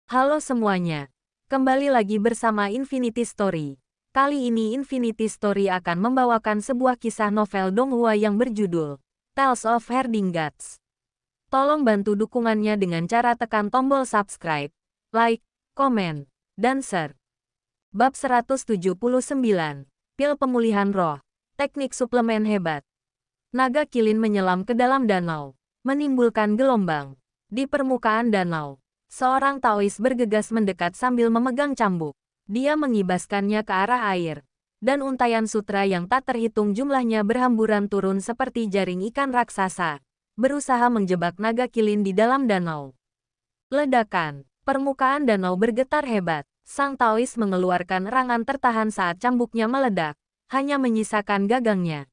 Halo semuanya, kembali lagi bersama Infinity Story. Kali ini Infinity Story akan membawakan sebuah kisah novel Donghua yang berjudul Tales of Herding Gods. Tolong bantu dukungannya dengan cara tekan tombol subscribe, like, komen, dan share. Bab 179, Pil Pemulihan Roh, Teknik Suplemen Hebat. Naga kilin menyelam ke dalam danau, menimbulkan gelombang. Di permukaan danau, seorang Taois bergegas mendekat sambil memegang cambuk. Dia mengibaskannya ke arah air, dan untayan sutra yang tak terhitung jumlahnya berhamburan turun seperti jaring ikan raksasa, berusaha menjebak naga kilin di dalam danau. Ledakan, permukaan danau bergetar hebat. Sang Taois mengeluarkan erangan tertahan saat cambuknya meledak, hanya menyisakan gagangnya.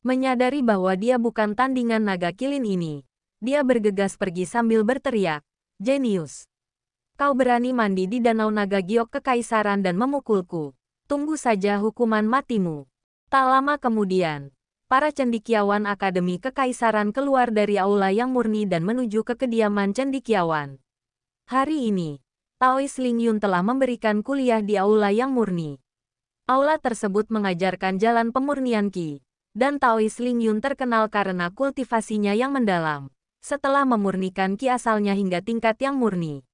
Menyadari bahwa dia bukan tandingan naga kilin ini, dia bergegas pergi sambil berteriak, "Jenius! Kau berani mandi di danau naga giok kekaisaran dan memukulku. Tunggu saja hukuman matimu." Tak lama kemudian, para cendekiawan Akademi Kekaisaran keluar dari aula yang murni dan menuju ke kediaman cendekiawan. Hari ini, Taois Ling Yun telah memberikan kuliah di aula yang murni. Aula tersebut mengajarkan jalan pemurnian Qi, dan Taois Ling Yun terkenal karena kultivasinya yang mendalam, setelah memurnikan Qi asalnya hingga tingkat yang murni.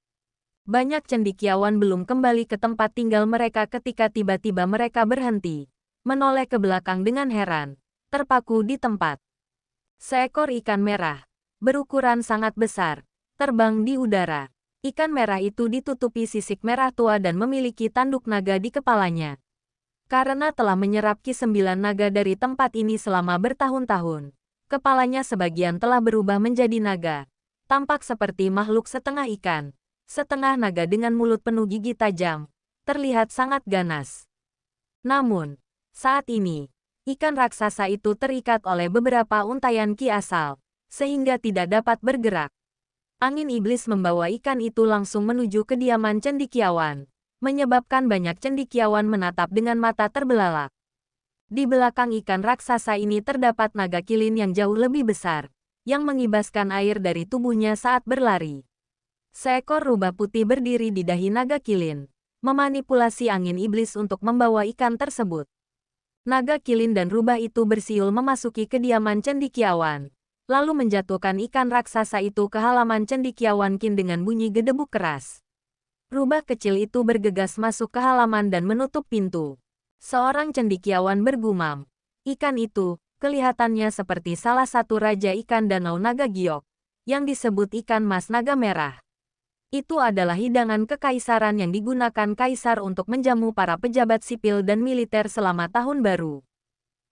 Banyak cendekiawan belum kembali ke tempat tinggal mereka ketika tiba-tiba mereka berhenti, menoleh ke belakang dengan heran, terpaku di tempat. Seekor ikan merah, berukuran sangat besar, terbang di udara. Ikan merah itu ditutupi sisik merah tua dan memiliki tanduk naga di kepalanya. Karena telah menyerap Qi 9 naga dari tempat ini selama bertahun-tahun, kepalanya sebagian telah berubah menjadi naga, tampak seperti makhluk setengah ikan, setengah naga dengan mulut penuh gigi tajam, terlihat sangat ganas. Namun, saat ini, ikan raksasa itu terikat oleh beberapa untayan Qi asal, sehingga tidak dapat bergerak. Angin iblis membawa ikan itu langsung menuju kediaman cendekiawan, menyebabkan banyak cendekiawan menatap dengan mata terbelalak. Di belakang ikan raksasa ini terdapat naga kilin yang jauh lebih besar, yang mengibaskan air dari tubuhnya saat berlari. Seekor rubah putih berdiri di dahi naga kilin, memanipulasi angin iblis untuk membawa ikan tersebut. Naga kilin dan rubah itu bersiul memasuki kediaman cendekiawan, lalu menjatuhkan ikan raksasa itu ke halaman cendekiawan Qin dengan bunyi gedebuk keras. Rubah kecil itu bergegas masuk ke halaman dan menutup pintu. Seorang cendekiawan bergumam, "Ikan itu, kelihatannya seperti salah satu raja ikan danau naga giok, yang disebut ikan mas naga merah. Itu adalah hidangan kekaisaran yang digunakan kaisar untuk menjamu para pejabat sipil dan militer selama tahun baru."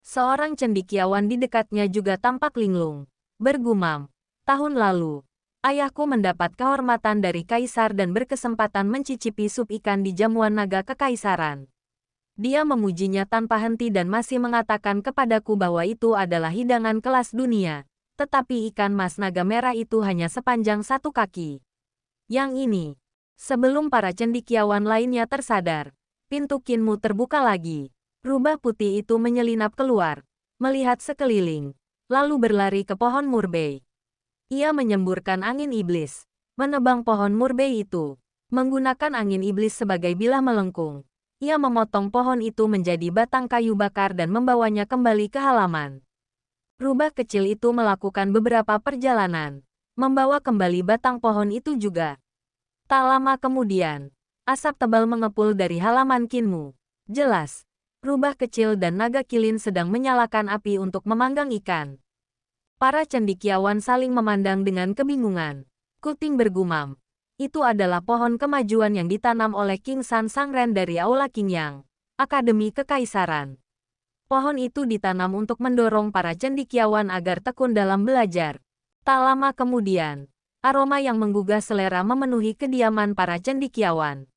Seorang cendekiawan di dekatnya juga tampak linglung, bergumam, "Tahun lalu, ayahku mendapat kehormatan dari kaisar dan berkesempatan mencicipi sup ikan di jamuan naga kekaisaran. Dia memujinya tanpa henti dan masih mengatakan kepadaku bahwa itu adalah hidangan kelas dunia, tetapi ikan mas naga merah itu hanya sepanjang 1 kaki. Yang ini." Sebelum para cendekiawan lainnya tersadar, pintu Qinmu terbuka lagi. Rubah putih itu menyelinap keluar, melihat sekeliling, lalu berlari ke pohon murbei. Ia menyemburkan angin iblis, menebang pohon murbei itu. Menggunakan angin iblis sebagai bilah melengkung, ia memotong pohon itu menjadi batang kayu bakar dan membawanya kembali ke halaman. Rubah kecil itu melakukan beberapa perjalanan, membawa kembali batang pohon itu juga. Tak lama kemudian, asap tebal mengepul dari halaman Qinmu. Jelas, rubah kecil dan naga kilin sedang menyalakan api untuk memanggang ikan. Para cendekiawan saling memandang dengan kebingungan. Kuting bergumam, "Itu adalah pohon kemajuan yang ditanam oleh King San Sangren dari Aula Qingyang, Akademi Kekaisaran. Pohon itu ditanam untuk mendorong para cendekiawan agar tekun dalam belajar." Tak lama kemudian, aroma yang menggugah selera memenuhi kediaman para cendekiawan.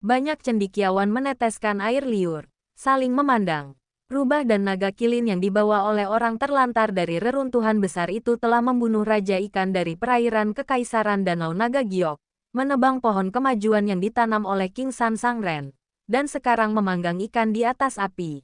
Banyak cendekiawan meneteskan air liur, saling memandang. Rubah dan naga kilin yang dibawa oleh orang terlantar dari reruntuhan besar itu telah membunuh Raja Ikan dari perairan Kekaisaran Danau Naga Giok, menebang pohon kemajuan yang ditanam oleh King San Sangren, dan sekarang memanggang ikan di atas api.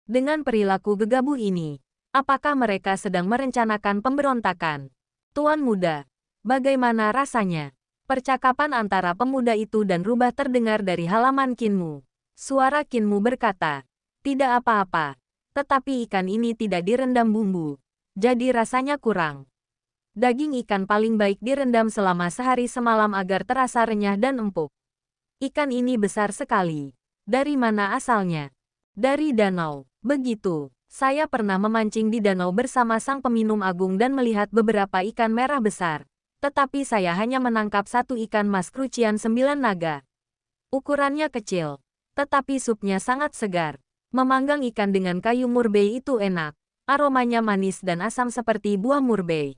Dengan perilaku gegabah ini, apakah mereka sedang merencanakan pemberontakan? Tuan muda, bagaimana rasanya? Percakapan antara pemuda itu dan rubah terdengar dari halaman Kinmu. Suara Kinmu berkata, "Tidak apa-apa, tetapi ikan ini tidak direndam bumbu, jadi rasanya kurang. Daging ikan paling baik direndam selama sehari semalam agar terasa renyah dan empuk. Ikan ini besar sekali. Dari mana asalnya?" "Dari danau." "Begitu. Saya pernah memancing di danau bersama sang peminum agung dan melihat beberapa ikan merah besar. Tetapi saya hanya menangkap satu ikan mas krucian 9 naga. Ukurannya kecil, tetapi supnya sangat segar. Memanggang ikan dengan kayu murbei itu enak. Aromanya manis dan asam seperti buah murbei."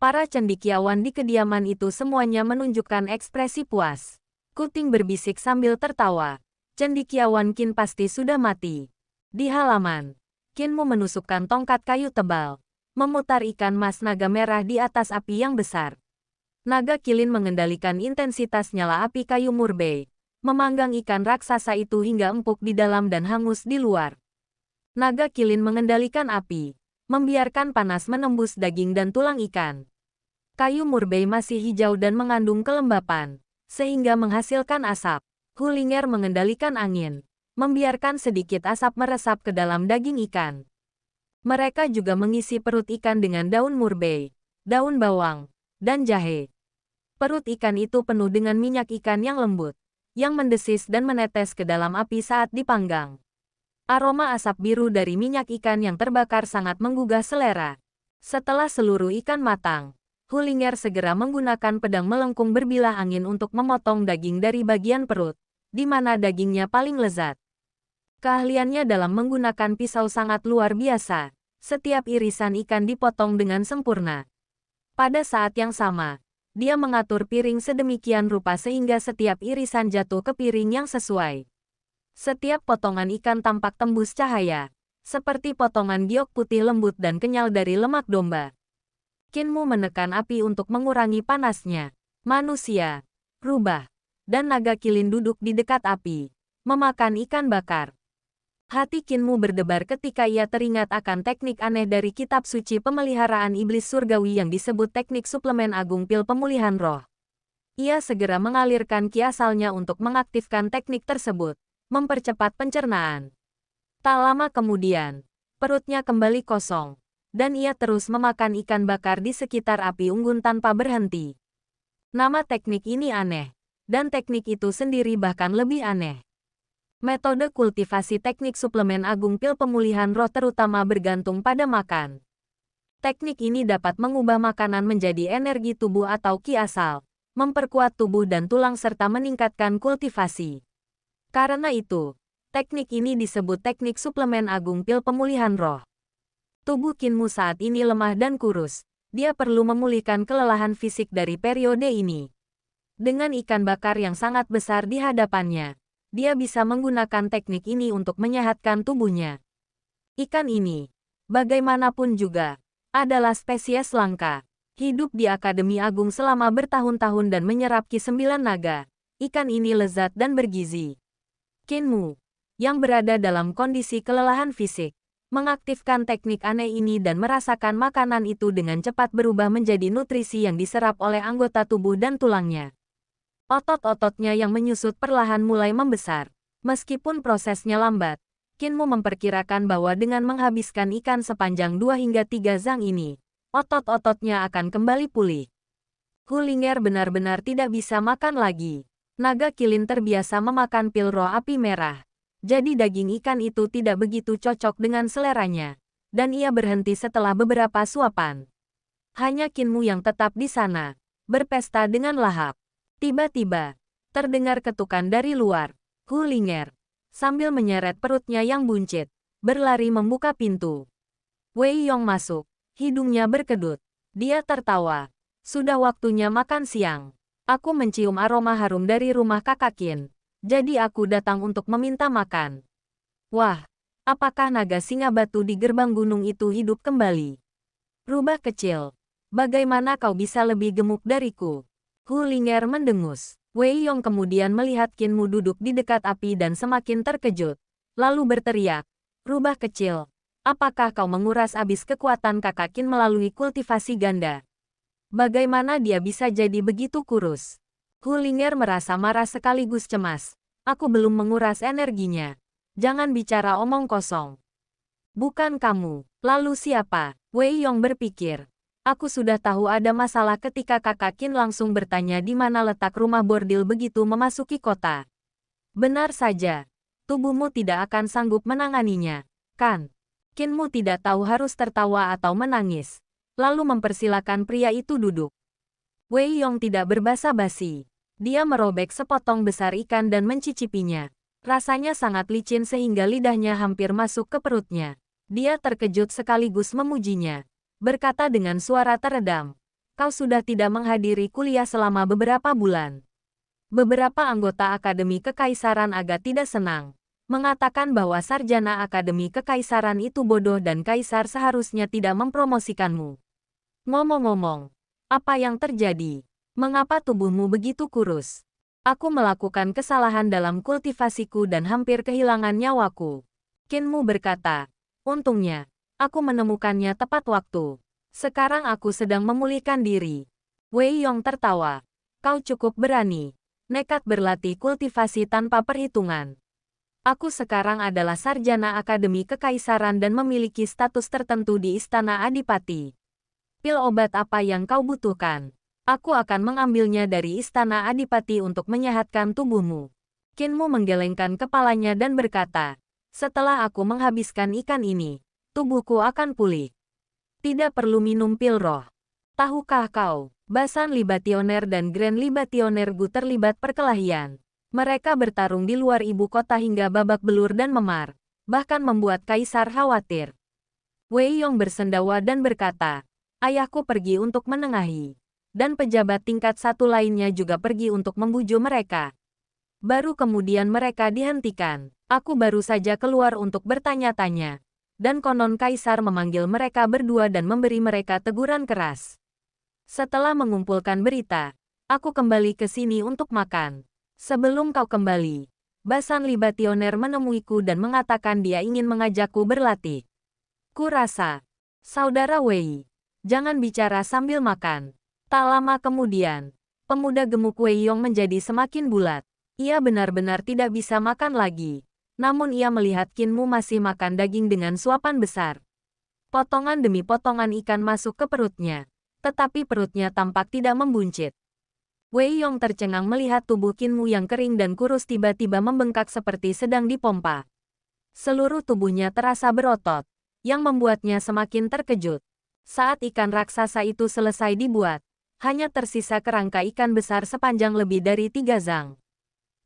Para cendekiawan di kediaman itu semuanya menunjukkan ekspresi puas. Kuting berbisik sambil tertawa. Cendekiawan Qin pasti sudah mati. Di halaman, Kinmu menusukkan tongkat kayu tebal, memutar ikan mas naga merah di atas api yang besar. Naga kilin mengendalikan intensitas nyala api kayu murbei, memanggang ikan raksasa itu hingga empuk di dalam dan hangus di luar. Naga kilin mengendalikan api, membiarkan panas menembus daging dan tulang ikan. Kayu murbei masih hijau dan mengandung kelembapan, sehingga menghasilkan asap. Hulinger mengendalikan angin, membiarkan sedikit asap meresap ke dalam daging ikan. Mereka juga mengisi perut ikan dengan daun murbei, daun bawang, dan jahe. Perut ikan itu penuh dengan minyak ikan yang lembut, yang mendesis dan menetes ke dalam api saat dipanggang. Aroma asap biru dari minyak ikan yang terbakar sangat menggugah selera. Setelah seluruh ikan matang, Hulinger segera menggunakan pedang melengkung berbilah angin untuk memotong daging dari bagian perut, di mana dagingnya paling lezat. Keahliannya dalam menggunakan pisau sangat luar biasa. Setiap irisan ikan dipotong dengan sempurna. Pada saat yang sama, dia mengatur piring sedemikian rupa sehingga setiap irisan jatuh ke piring yang sesuai. Setiap potongan ikan tampak tembus cahaya, seperti potongan giok putih lembut dan kenyal dari lemak domba. Kinmu menekan api untuk mengurangi panasnya. Manusia, rubah, dan naga kilin duduk di dekat api, memakan ikan bakar. Hati Kinmu berdebar ketika ia teringat akan teknik aneh dari kitab suci pemeliharaan iblis surgawi yang disebut teknik suplemen agung pil pemulihan roh. Ia segera mengalirkan ki asalnya untuk mengaktifkan teknik tersebut, mempercepat pencernaan. Tak lama kemudian, perutnya kembali kosong, dan ia terus memakan ikan bakar di sekitar api unggun tanpa berhenti. Nama teknik ini aneh, dan teknik itu sendiri bahkan lebih aneh. Metode kultivasi teknik suplemen agung pil pemulihan roh terutama bergantung pada makan. Teknik ini dapat mengubah makanan menjadi energi tubuh atau ki asal, memperkuat tubuh dan tulang serta meningkatkan kultivasi. Karena itu, teknik ini disebut teknik suplemen agung pil pemulihan roh. Tubuh Kinmu saat ini lemah dan kurus. Dia perlu memulihkan kelelahan fisik dari periode ini. Dengan ikan bakar yang sangat besar di hadapannya, dia bisa menggunakan teknik ini untuk menyehatkan tubuhnya. Ikan ini, bagaimanapun juga, adalah spesies langka. Hidup di Akademi Agung selama bertahun-tahun dan menyerap ki 9 naga. Ikan ini lezat dan bergizi. Kinmu, yang berada dalam kondisi kelelahan fisik, mengaktifkan teknik aneh ini dan merasakan makanan itu dengan cepat berubah menjadi nutrisi yang diserap oleh anggota tubuh dan tulangnya. Otot-ototnya yang menyusut perlahan mulai membesar. Meskipun prosesnya lambat, Kinmu memperkirakan bahwa dengan menghabiskan ikan sepanjang 2 hingga 3 zang ini, otot-ototnya akan kembali pulih. Hulinger benar-benar tidak bisa makan lagi. Naga kilin terbiasa memakan pil roh api merah. Jadi daging ikan itu tidak begitu cocok dengan seleranya. Dan ia berhenti setelah beberapa suapan. Hanya Kinmu yang tetap di sana, berpesta dengan lahap. Tiba-tiba, terdengar ketukan dari luar. Hulinger, sambil menyeret perutnya yang buncit, berlari membuka pintu. Wei Yong masuk, hidungnya berkedut. Dia tertawa. Sudah waktunya makan siang. Aku mencium aroma harum dari rumah Kakak Qin. Jadi aku datang untuk meminta makan. Wah, apakah naga singa batu di gerbang gunung itu hidup kembali? Rubah kecil, bagaimana kau bisa lebih gemuk dariku? Hulinger mendengus. Wei Yong kemudian melihat Kinmu duduk di dekat api dan semakin terkejut. Lalu berteriak, "Rubah kecil, apakah kau menguras habis kekuatan Kakak Qin melalui kultivasi ganda?" Bagaimana dia bisa jadi begitu kurus? Hulinger merasa marah sekaligus cemas. Aku belum menguras energinya. Jangan bicara omong kosong. Bukan kamu. Lalu siapa? Wei Yong berpikir. Aku sudah tahu ada masalah ketika kakak Qin langsung bertanya di mana letak rumah bordil begitu memasuki kota. Benar saja. Tubuhmu tidak akan sanggup menanganinya, kan? Qinmu tidak tahu harus tertawa atau menangis. Lalu mempersilakan pria itu duduk. Wei Yong tidak berbasa-basi. Dia merobek sepotong besar ikan dan mencicipinya. Rasanya sangat licin sehingga lidahnya hampir masuk ke perutnya. Dia terkejut sekaligus memujinya. Berkata dengan suara teredam, "Kau sudah tidak menghadiri kuliah selama beberapa bulan." Beberapa anggota Akademi Kekaisaran agak tidak senang. Mengatakan bahwa sarjana Akademi Kekaisaran itu bodoh dan kaisar seharusnya tidak mempromosikanmu. Ngomong-ngomong, apa yang terjadi? Mengapa tubuhmu begitu kurus? Aku melakukan kesalahan dalam kultivasiku dan hampir kehilangan nyawaku. Qinmu berkata, untungnya, aku menemukannya tepat waktu. Sekarang aku sedang memulihkan diri. Wei Yong tertawa. Kau cukup berani. Nekat berlatih kultivasi tanpa perhitungan. Aku sekarang adalah sarjana Akademi Kekaisaran dan memiliki status tertentu di Istana Adipati. Pil obat apa yang kau butuhkan? Aku akan mengambilnya dari Istana Adipati untuk menyehatkan tubuhmu. Qinmu menggelengkan kepalanya dan berkata, setelah aku menghabiskan ikan ini, tubuhku akan pulih. Tidak perlu minum pil roh. Tahukah kau, Basan Libationer dan Grand Libationer Gu terlibat perkelahian. Mereka bertarung di luar ibu kota hingga babak belur dan memar, bahkan membuat kaisar khawatir. Wei Yong bersendawa dan berkata, ayahku pergi untuk menengahi. Dan pejabat tingkat satu lainnya juga pergi untuk membujuk mereka. Baru kemudian mereka dihentikan. Aku baru saja keluar untuk bertanya-tanya. Dan konon kaisar memanggil mereka berdua dan memberi mereka teguran keras. Setelah mengumpulkan berita, aku kembali ke sini untuk makan. Sebelum kau kembali, Basan Libationer menemuiku dan mengatakan dia ingin mengajakku berlatih. Kurasa, Saudara Wei, jangan bicara sambil makan. Tak lama kemudian, pemuda gemuk Wei Yong menjadi semakin bulat. Ia benar-benar tidak bisa makan lagi. Namun ia melihat Qinmu masih makan daging dengan suapan besar. Potongan demi potongan ikan masuk ke perutnya. Tetapi perutnya tampak tidak membuncit. Wei Yong tercengang melihat tubuh Qinmu yang kering dan kurus tiba-tiba membengkak seperti sedang dipompa. Seluruh tubuhnya terasa berotot, yang membuatnya semakin terkejut. Saat ikan raksasa itu selesai dibuat, hanya tersisa kerangka ikan besar sepanjang lebih dari 3 zang.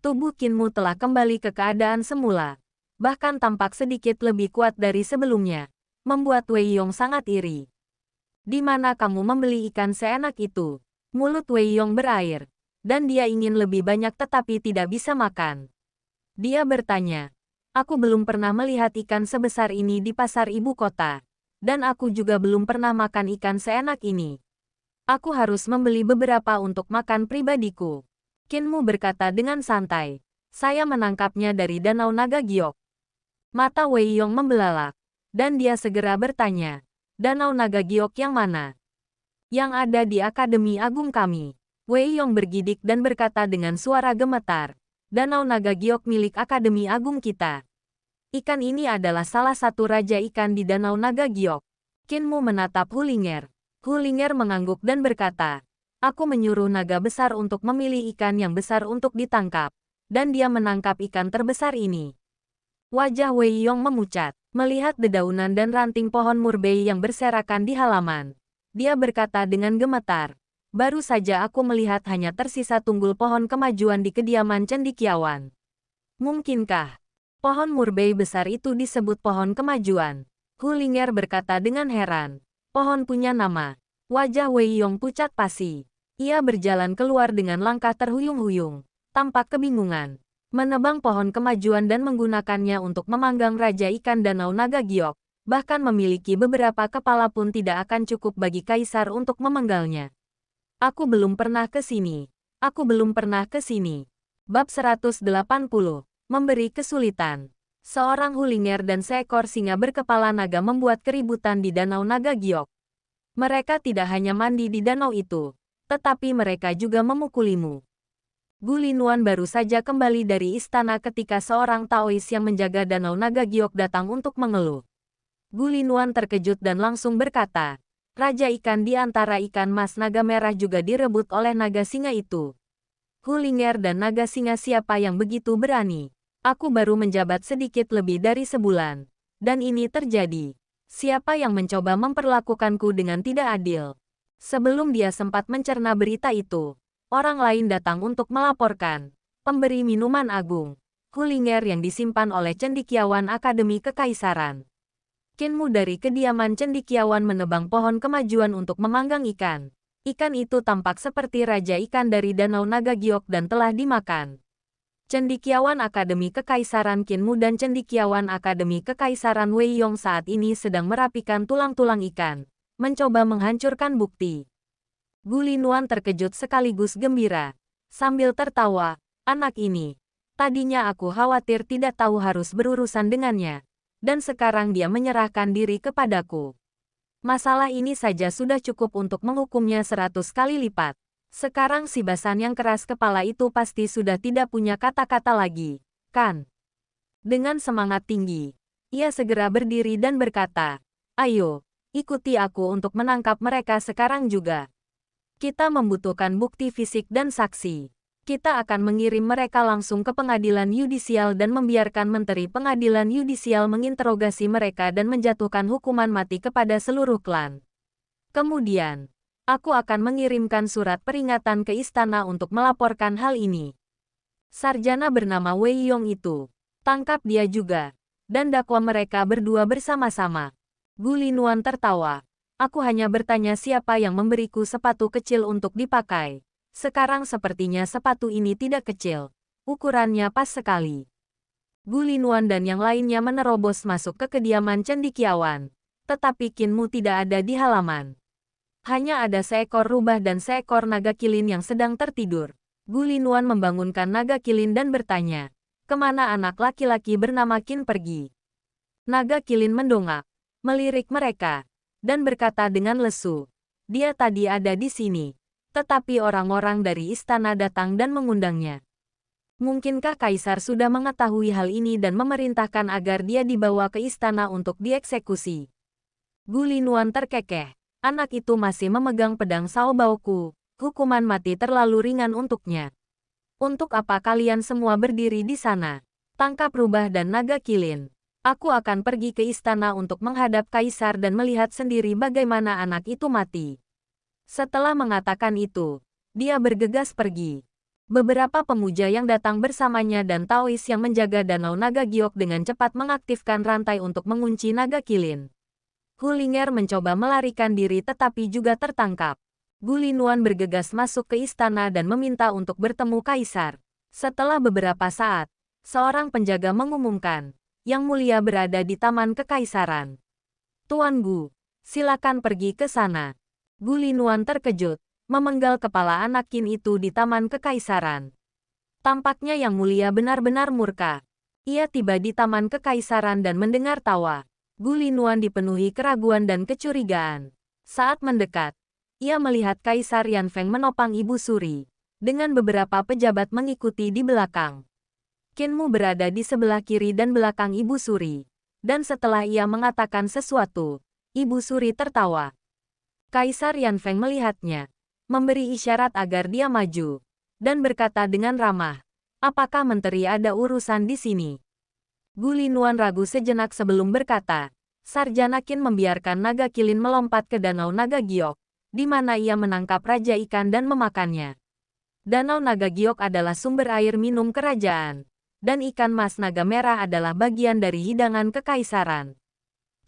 Tubuh Qinmu telah kembali ke keadaan semula, bahkan tampak sedikit lebih kuat dari sebelumnya, membuat Wei Yong sangat iri. Di mana kamu membeli ikan seenak itu? Mulut Wei Yong berair, dan dia ingin lebih banyak tetapi tidak bisa makan. Dia bertanya, aku belum pernah melihat ikan sebesar ini di pasar ibu kota, dan aku juga belum pernah makan ikan seenak ini. Aku harus membeli beberapa untuk makan pribadiku. Qinmu berkata dengan santai, saya menangkapnya dari Danau Naga Giok. Mata Wei Yong membelalak, dan dia segera bertanya, Danau Naga Giok yang mana? Yang ada di Akademi Agung kami. Wei Yong bergidik dan berkata dengan suara gemetar, Danau Naga Giok milik Akademi Agung kita. Ikan ini adalah salah satu raja ikan di Danau Naga Giok. Qinmu menatap Hulinger. Hulinger mengangguk dan berkata, aku menyuruh naga besar untuk memilih ikan yang besar untuk ditangkap, dan dia menangkap ikan terbesar ini. Wajah Wei Yong memucat, melihat dedaunan dan ranting pohon murbei yang berserakan di halaman. Dia berkata dengan gemetar, baru saja aku melihat hanya tersisa tunggul pohon kemajuan di kediaman cendekiawan. Mungkinkah pohon murbei besar itu disebut pohon kemajuan? Hulinger berkata dengan heran. Pohon punya nama. Wajah Wei Yong pucat pasi. Ia berjalan keluar dengan langkah terhuyung-huyung, tampak kebingungan. Menebang pohon kemajuan dan menggunakannya untuk memanggang Raja Ikan Danau Naga Giok. Bahkan memiliki beberapa kepala pun tidak akan cukup bagi kaisar untuk memenggalnya. Aku belum pernah ke sini. Aku belum pernah ke sini. Bab 180. Memberi kesulitan. Seorang Hulinger dan seekor singa berkepala naga membuat keributan di Danau Naga Giok. Mereka tidak hanya mandi di danau itu, tetapi mereka juga memukulimu. Gu Linuan baru saja kembali dari istana ketika seorang Taois yang menjaga Danau Naga Giok datang untuk mengeluh. Gu Linuan terkejut dan langsung berkata, Raja ikan di antara ikan mas naga merah juga direbut oleh naga singa itu. Hulinger dan naga singa siapa yang begitu berani? Aku baru menjabat sedikit lebih dari sebulan. Dan ini terjadi. Siapa yang mencoba memperlakukanku dengan tidak adil? Sebelum dia sempat mencerna berita itu, orang lain datang untuk melaporkan. Pemberi minuman agung. Hulinger yang disimpan oleh cendekiawan Akademi Kekaisaran. Kinmu dari kediaman cendekiawan menebang pohon kemajuan untuk memanggang ikan. Ikan itu tampak seperti raja ikan dari Danau Naga Giok dan telah dimakan. Cendekiawan Akademi Kekaisaran Kinmu dan cendekiawan Akademi Kekaisaran Wei Yong saat ini sedang merapikan tulang-tulang ikan, mencoba menghancurkan bukti. Gu Linuan terkejut sekaligus gembira. Sambil tertawa, anak ini. Tadinya aku khawatir tidak tahu harus berurusan dengannya. Dan sekarang dia menyerahkan diri kepadaku. Masalah ini saja sudah cukup untuk menghukumnya 100 kali lipat. Sekarang si Basan yang keras kepala itu pasti sudah tidak punya kata-kata lagi, kan? Dengan semangat tinggi, ia segera berdiri dan berkata, Ayo, ikuti aku untuk menangkap mereka sekarang juga. Kita membutuhkan bukti fisik dan saksi. Kita akan mengirim mereka langsung ke pengadilan yudisial dan membiarkan Menteri Pengadilan Yudisial menginterogasi mereka dan menjatuhkan hukuman mati kepada seluruh klan. Kemudian, aku akan mengirimkan surat peringatan ke istana untuk melaporkan hal ini. Sarjana bernama Wei Yong itu, tangkap dia juga, dan dakwa mereka berdua bersama-sama. Gu Linuan tertawa. Aku hanya bertanya siapa yang memberiku sepatu kecil untuk dipakai. Sekarang sepertinya sepatu ini tidak kecil. Ukurannya pas sekali. Gu Linuan dan yang lainnya menerobos masuk ke kediaman cendekiawan. Tetapi Kinmu tidak ada di halaman. Hanya ada seekor rubah dan seekor naga kilin yang sedang tertidur. Gu Linuan membangunkan naga kilin dan bertanya, kemana anak laki-laki bernama Qin pergi? Naga kilin mendongak, melirik mereka, dan berkata dengan lesu, dia tadi ada di sini. Tetapi orang-orang dari istana datang dan mengundangnya. Mungkinkah Kaisar sudah mengetahui hal ini dan memerintahkan agar dia dibawa ke istana untuk dieksekusi? Gu Linuan terkekeh. Anak itu masih memegang pedang Sao Baoku. Hukuman mati terlalu ringan untuknya. Untuk apa kalian semua berdiri di sana? Tangkap rubah dan naga kilin. Aku akan pergi ke istana untuk menghadap Kaisar dan melihat sendiri bagaimana anak itu mati. Setelah mengatakan itu, dia bergegas pergi. Beberapa pemuja yang datang bersamanya dan Taois yang menjaga Danau Naga Giok dengan cepat mengaktifkan rantai untuk mengunci naga kilin. Hulinger mencoba melarikan diri tetapi juga tertangkap. Gu Linuan bergegas masuk ke istana dan meminta untuk bertemu Kaisar. Setelah beberapa saat, seorang penjaga mengumumkan, Yang Mulia berada di Taman Kekaisaran. Tuan Gu, silakan pergi ke sana. Gu Linuan terkejut, memenggal kepala anak Qin itu di Taman Kekaisaran. Tampaknya Yang Mulia benar-benar murka. Ia tiba di Taman Kekaisaran dan mendengar tawa. Gu Linuan dipenuhi keraguan dan kecurigaan. Saat mendekat, ia melihat Kaisar Yan Feng menopang Ibu Suri, dengan beberapa pejabat mengikuti di belakang. Qinmu berada di sebelah kiri dan belakang Ibu Suri. Dan setelah ia mengatakan sesuatu, Ibu Suri tertawa. Kaisar Yan Feng melihatnya, memberi isyarat agar dia maju, dan berkata dengan ramah, apakah menteri ada urusan di sini? Gu Linuan ragu sejenak sebelum berkata, Sarjana Qin membiarkan naga kilin melompat ke Danau Naga Giok, di mana ia menangkap raja ikan dan memakannya. Danau Naga Giok adalah sumber air minum kerajaan, dan ikan mas naga merah adalah bagian dari hidangan kekaisaran.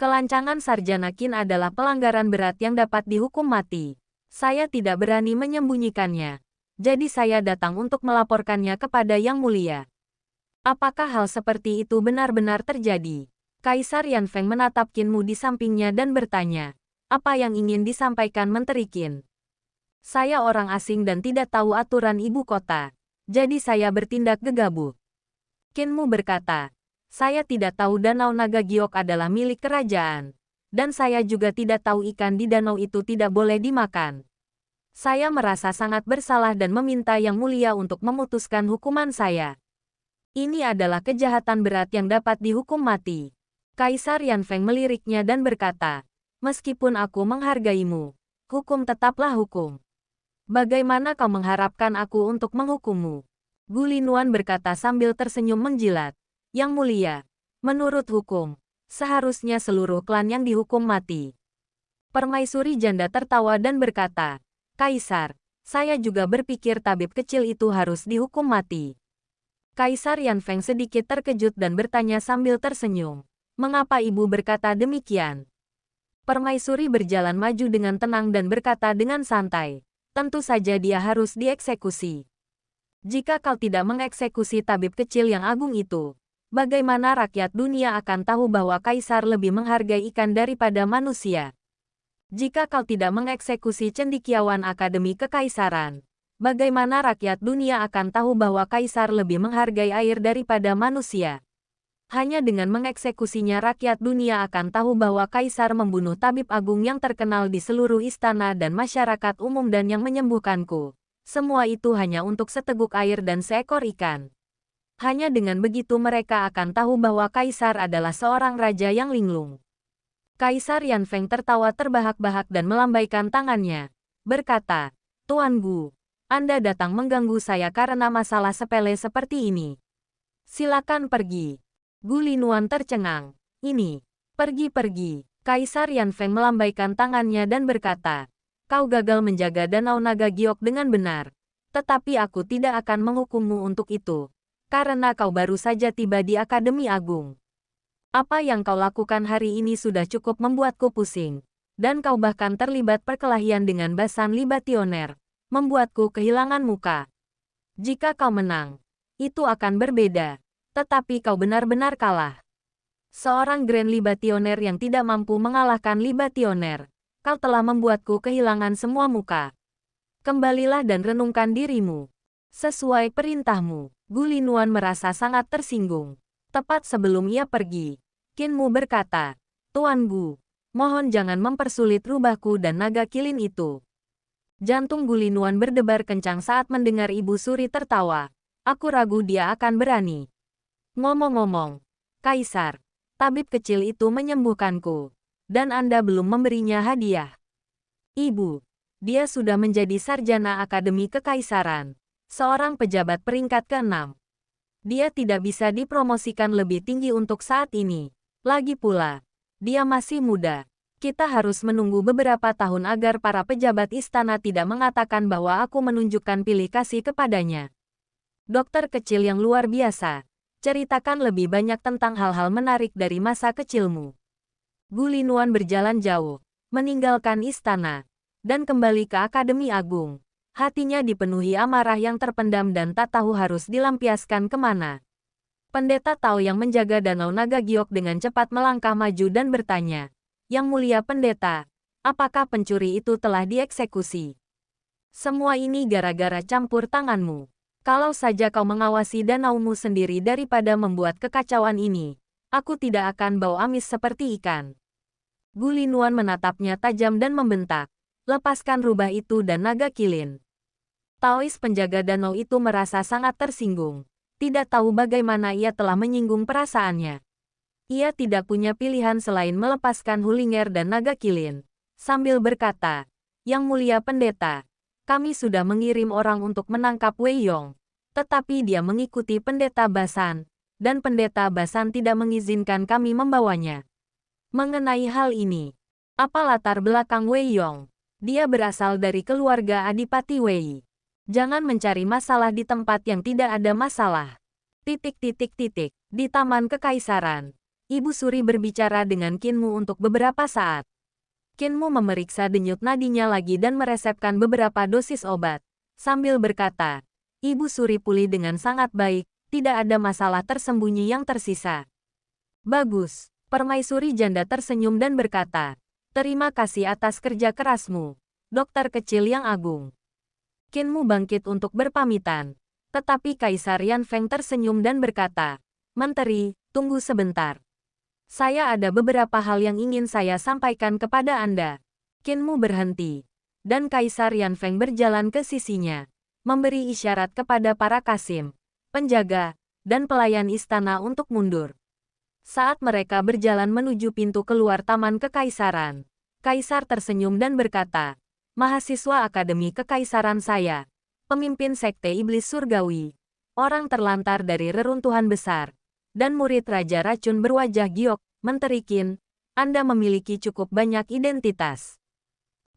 Kelancangan Sarjana Qin adalah pelanggaran berat yang dapat dihukum mati. Saya tidak berani menyembunyikannya. Jadi saya datang untuk melaporkannya kepada Yang Mulia. Apakah hal seperti itu benar-benar terjadi? Kaisar Yan Feng menatap Qinmu di sampingnya dan bertanya, apa yang ingin disampaikan Menteri Qin? Saya orang asing dan tidak tahu aturan ibu kota. Jadi saya bertindak gegabah. Qinmu berkata, saya tidak tahu Danau Naga Giok adalah milik kerajaan. Dan saya juga tidak tahu ikan di danau itu tidak boleh dimakan. Saya merasa sangat bersalah dan meminta Yang Mulia untuk memutuskan hukuman saya. Ini adalah kejahatan berat yang dapat dihukum mati. Kaisar Yanfeng meliriknya dan berkata, meskipun aku menghargaimu, hukum tetaplah hukum. Bagaimana kau mengharapkan aku untuk menghukummu? Gu Linuan berkata sambil tersenyum menjilat. Yang Mulia, menurut hukum, seharusnya seluruh klan yang dihukum mati. Permaisuri janda tertawa dan berkata, Kaisar, saya juga berpikir tabib kecil itu harus dihukum mati. Kaisar Yanfeng sedikit terkejut dan bertanya sambil tersenyum. Mengapa ibu berkata demikian? Permaisuri berjalan maju dengan tenang dan berkata dengan santai. Tentu saja dia harus dieksekusi. Jika kau tidak mengeksekusi tabib kecil yang agung itu, bagaimana rakyat dunia akan tahu bahwa Kaisar lebih menghargai ikan daripada manusia? Jika kau tidak mengeksekusi cendekiawan Akademi Kekaisaran, bagaimana rakyat dunia akan tahu bahwa Kaisar lebih menghargai air daripada manusia? Hanya dengan mengeksekusinya rakyat dunia akan tahu bahwa Kaisar membunuh tabib agung yang terkenal di seluruh istana dan masyarakat umum dan yang menyembuhkanku. Semua itu hanya untuk seteguk air dan seekor ikan. Hanya dengan begitu mereka akan tahu bahwa Kaisar adalah seorang raja yang linglung. Kaisar Yanfeng tertawa terbahak-bahak dan melambaikan tangannya. Berkata, Tuan Gu, Anda datang mengganggu saya karena masalah sepele seperti ini. Silakan pergi. Gu Linuan tercengang. Ini, pergi-pergi. Kaisar Yanfeng melambaikan tangannya dan berkata, kau gagal menjaga Danau Naga Giok dengan benar. Tetapi aku tidak akan menghukummu untuk itu. Karena kau baru saja tiba di Akademi Agung. Apa yang kau lakukan hari ini sudah cukup membuatku pusing. Dan kau bahkan terlibat perkelahian dengan Basan Libationer. Membuatku kehilangan muka. Jika kau menang, itu akan berbeda. Tetapi kau benar-benar kalah. Seorang Grand Libationer yang tidak mampu mengalahkan Libationer. Kau telah membuatku kehilangan semua muka. Kembalilah dan renungkan dirimu. Sesuai perintahmu. Gu Linuan merasa sangat tersinggung. Tepat sebelum ia pergi, Qin Mu berkata, Tuan Gu, mohon jangan mempersulit rubahku dan naga kilin itu. Jantung Gu Linuan berdebar kencang saat mendengar Ibu Suri tertawa. Aku ragu dia akan berani. Ngomong-ngomong, Kaisar, tabib kecil itu menyembuhkanku, dan Anda belum memberinya hadiah. Ibu, dia sudah menjadi sarjana Akademi Kekaisaran, seorang pejabat peringkat ke-6. Dia tidak bisa dipromosikan lebih tinggi untuk saat ini. Lagi pula, dia masih muda. Kita harus menunggu beberapa tahun agar para pejabat istana tidak mengatakan bahwa aku menunjukkan pilih kasih kepadanya. Dokter kecil yang luar biasa. Ceritakan lebih banyak tentang hal-hal menarik dari masa kecilmu. Gu Linuan berjalan jauh, meninggalkan istana, dan kembali ke Akademi Agung. Hatinya dipenuhi amarah yang terpendam dan tak tahu harus dilampiaskan kemana. Pendeta Tao yang menjaga Danau Naga Giok dengan cepat melangkah maju dan bertanya, Yang Mulia Pendeta, apakah pencuri itu telah dieksekusi? Semua ini gara-gara campur tanganmu. Kalau saja kau mengawasi danaumu sendiri daripada membuat kekacauan ini, aku tidak akan bau amis seperti ikan. Gu Linuan menatapnya tajam dan membentak, lepaskan rubah itu dan naga kilin. Taois penjaga danau itu merasa sangat tersinggung, tidak tahu bagaimana ia telah menyinggung perasaannya. Ia tidak punya pilihan selain melepaskan Hulinger dan naga kilin, sambil berkata, Yang Mulia Pendeta, kami sudah mengirim orang untuk menangkap Wei Yong, tetapi dia mengikuti Pendeta Basan, dan Pendeta Basan tidak mengizinkan kami membawanya. Mengenai hal ini, apa latar belakang Wei Yong? Dia berasal dari keluarga Adipati Wei. Jangan mencari masalah di tempat yang tidak ada masalah. Di Taman Kekaisaran, Ibu Suri berbicara dengan Qin Mu untuk beberapa saat. Qin Mu memeriksa denyut nadinya lagi dan meresepkan beberapa dosis obat, sambil berkata, Ibu Suri pulih dengan sangat baik, tidak ada masalah tersembunyi yang tersisa. Bagus, Permaisuri janda tersenyum dan berkata, terima kasih atas kerja kerasmu, dokter kecil yang agung. Qin Mu bangkit untuk berpamitan, tetapi Kaisar Yanfeng tersenyum dan berkata, Menteri, tunggu sebentar. Saya ada beberapa hal yang ingin saya sampaikan kepada Anda. Qin Mu berhenti, dan Kaisar Yanfeng berjalan ke sisinya, memberi isyarat kepada para kasim, penjaga, dan pelayan istana untuk mundur. Saat mereka berjalan menuju pintu keluar taman kekaisaran, Kaisar tersenyum dan berkata, "Mahasiswa Akademi Kekaisaran saya, pemimpin Sekte Iblis Surgawi, orang terlantar dari reruntuhan besar, dan murid Raja Racun berwajah giok, Menteri Qin, Anda memiliki cukup banyak identitas."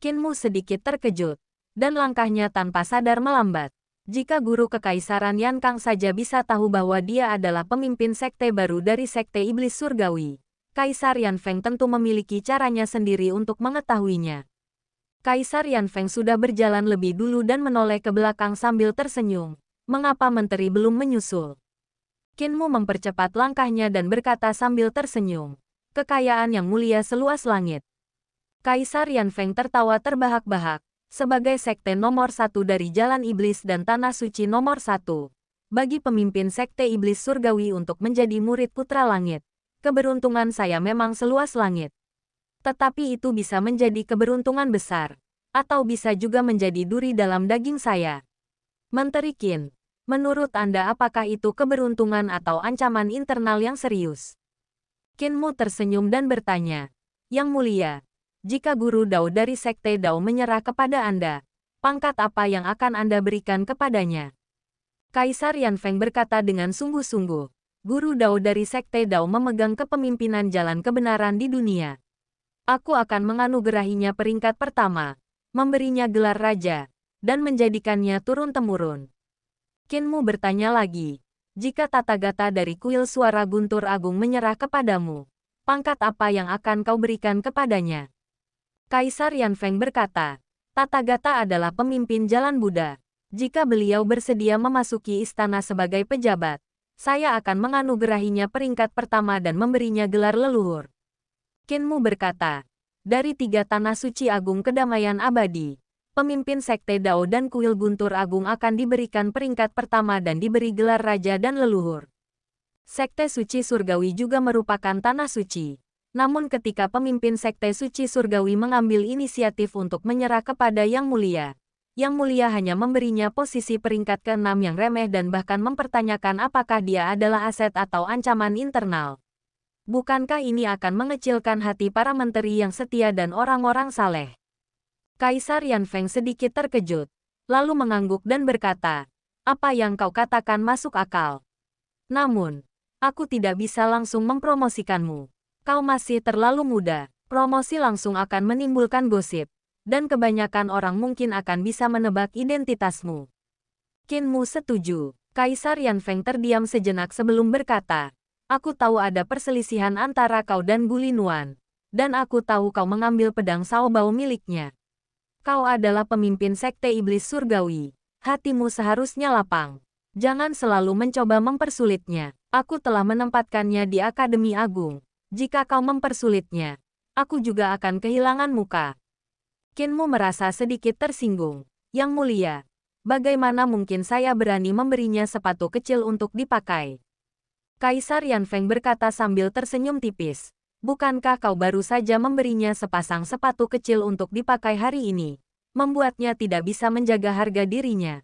Qin Mu sedikit terkejut, dan langkahnya tanpa sadar melambat. Jika guru kekaisaran Yankang saja bisa tahu bahwa dia adalah pemimpin sekte baru dari Sekte Iblis Surgawi, Kaisar Yanfeng tentu memiliki caranya sendiri untuk mengetahuinya. Kaisar Yanfeng sudah berjalan lebih dulu dan menoleh ke belakang sambil tersenyum. Mengapa menteri belum menyusul? Qin Mu mempercepat langkahnya dan berkata sambil tersenyum, "Kekayaan yang mulia seluas langit." Kaisar Yanfeng tertawa terbahak-bahak. Sebagai sekte nomor 1 dari Jalan Iblis dan Tanah Suci nomor 1, bagi pemimpin Sekte Iblis Surgawi untuk menjadi murid Putra Langit, keberuntungan saya memang seluas langit. Tetapi itu bisa menjadi keberuntungan besar, atau bisa juga menjadi duri dalam daging saya. Menteri Qin, menurut Anda apakah itu keberuntungan atau ancaman internal yang serius? Qin Mu tersenyum dan bertanya, "Yang mulia, jika guru Dao dari Sekte Dao menyerah kepada Anda, pangkat apa yang akan Anda berikan kepadanya?" Kaisar Yanfeng berkata dengan sungguh-sungguh, "Guru Dao dari Sekte Dao memegang kepemimpinan jalan kebenaran di dunia. Aku akan menganugerahinya peringkat pertama, memberinya gelar raja, dan menjadikannya turun-temurun." Qin Mu bertanya lagi, "Jika Tathagata dari kuil suara guntur agung menyerah kepadamu, pangkat apa yang akan kau berikan kepadanya?" Kaisar Yanfeng berkata, "Tathagata adalah pemimpin jalan Buddha. Jika beliau bersedia memasuki istana sebagai pejabat, saya akan menganugerahinya peringkat pertama dan memberinya gelar leluhur." Qin Mu berkata, "Dari 3 tanah suci agung kedamaian abadi, pemimpin Sekte Dao dan kuil guntur agung akan diberikan peringkat pertama dan diberi gelar raja dan leluhur. Sekte Suci Surgawi juga merupakan tanah suci. Namun ketika pemimpin Sekte Suci Surgawi mengambil inisiatif untuk menyerah kepada Yang Mulia hanya memberinya posisi peringkat ke-6 yang remeh dan bahkan mempertanyakan apakah dia adalah aset atau ancaman internal. Bukankah ini akan mengecilkan hati para menteri yang setia dan orang-orang saleh?" Kaisar Yanfeng sedikit terkejut, lalu mengangguk dan berkata, "Apa yang kau katakan masuk akal. Namun, aku tidak bisa langsung mempromosikanmu. Kau masih terlalu muda. Promosi langsung akan menimbulkan gosip, dan kebanyakan orang mungkin akan bisa menebak identitasmu." Qin Mu setuju. Kaisar Yanfeng terdiam sejenak sebelum berkata, "Aku tahu ada perselisihan antara kau dan Gulinuan, dan aku tahu kau mengambil pedang Shaobao miliknya. Kau adalah pemimpin Sekte Iblis Surgawi. Hatimu seharusnya lapang. Jangan selalu mencoba mempersulitnya. Aku telah menempatkannya di Akademi Agung. Jika kau mempersulitnya, aku juga akan kehilangan muka." Qin Mu merasa sedikit tersinggung. "Yang mulia, bagaimana mungkin saya berani memberinya sepatu kecil untuk dipakai?" Kaisar Yanfeng berkata sambil tersenyum tipis, "Bukankah kau baru saja memberinya sepasang sepatu kecil untuk dipakai hari ini, membuatnya tidak bisa menjaga harga dirinya?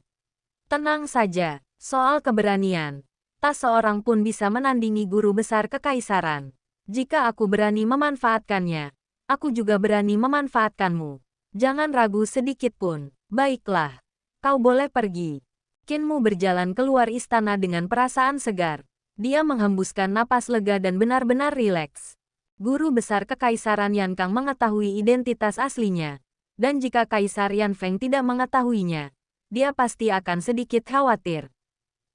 Tenang saja, soal keberanian, tak seorang pun bisa menandingi guru besar kekaisaran. Jika aku berani memanfaatkannya, aku juga berani memanfaatkanmu. Jangan ragu sedikit pun. Baiklah, kau boleh pergi." Qin Mu berjalan keluar istana dengan perasaan segar. Dia menghembuskan napas lega dan benar-benar rileks. Guru besar kekaisaran Yankang mengetahui identitas aslinya, dan jika Kaisar Yanfeng tidak mengetahuinya, dia pasti akan sedikit khawatir.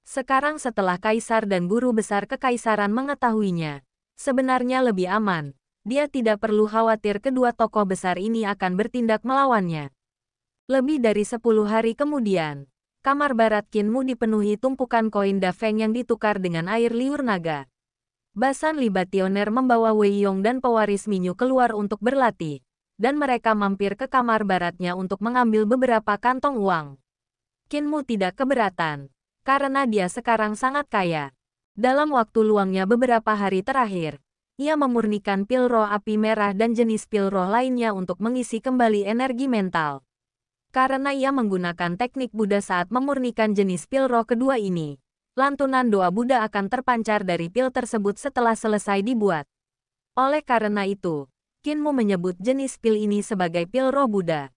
Sekarang setelah Kaisar dan guru besar kekaisaran mengetahuinya, sebenarnya lebih aman. Dia tidak perlu khawatir kedua tokoh besar ini akan bertindak melawannya. Lebih dari 10 hari kemudian, kamar barat Qin Mu dipenuhi tumpukan koin dafeng yang ditukar dengan air liur naga. Basan Libationer membawa Wei Yong dan pewaris Minyu keluar untuk berlatih, dan mereka mampir ke kamar baratnya untuk mengambil beberapa kantong uang. Qin Mu tidak keberatan, karena dia sekarang sangat kaya. Dalam waktu luangnya beberapa hari terakhir, Ia memurnikan pil roh api merah dan jenis pil roh lainnya untuk mengisi kembali energi mental. Karena ia menggunakan teknik Buddha saat memurnikan jenis pil roh kedua ini, lantunan doa Buddha akan terpancar dari pil tersebut setelah selesai dibuat. Oleh karena itu, Qin Mu menyebut jenis pil ini sebagai pil roh Buddha.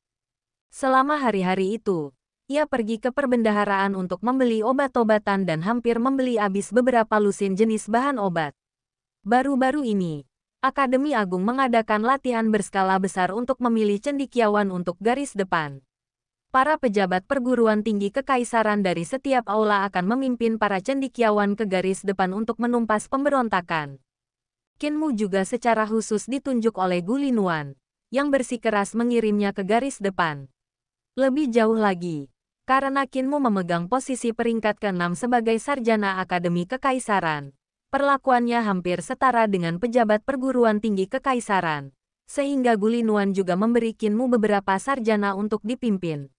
Selama hari-hari itu, ia pergi ke perbendaharaan untuk membeli obat-obatan dan hampir membeli habis beberapa lusin jenis bahan obat. Baru-baru ini, Akademi Agung mengadakan latihan berskala besar untuk memilih cendekiawan untuk garis depan. Para pejabat perguruan tinggi kekaisaran dari setiap aula akan memimpin para cendekiawan ke garis depan untuk menumpas pemberontakan. Qin Mu juga secara khusus ditunjuk oleh Gu Linuan, yang bersikeras mengirimnya ke garis depan. Lebih jauh lagi, karena Qin Mu memegang posisi peringkat ke-6 sebagai sarjana Akademi Kekaisaran, perlakuannya hampir setara dengan pejabat perguruan tinggi kekaisaran, sehingga Gu Linuan juga memberi Qin Mu beberapa sarjana untuk dipimpin.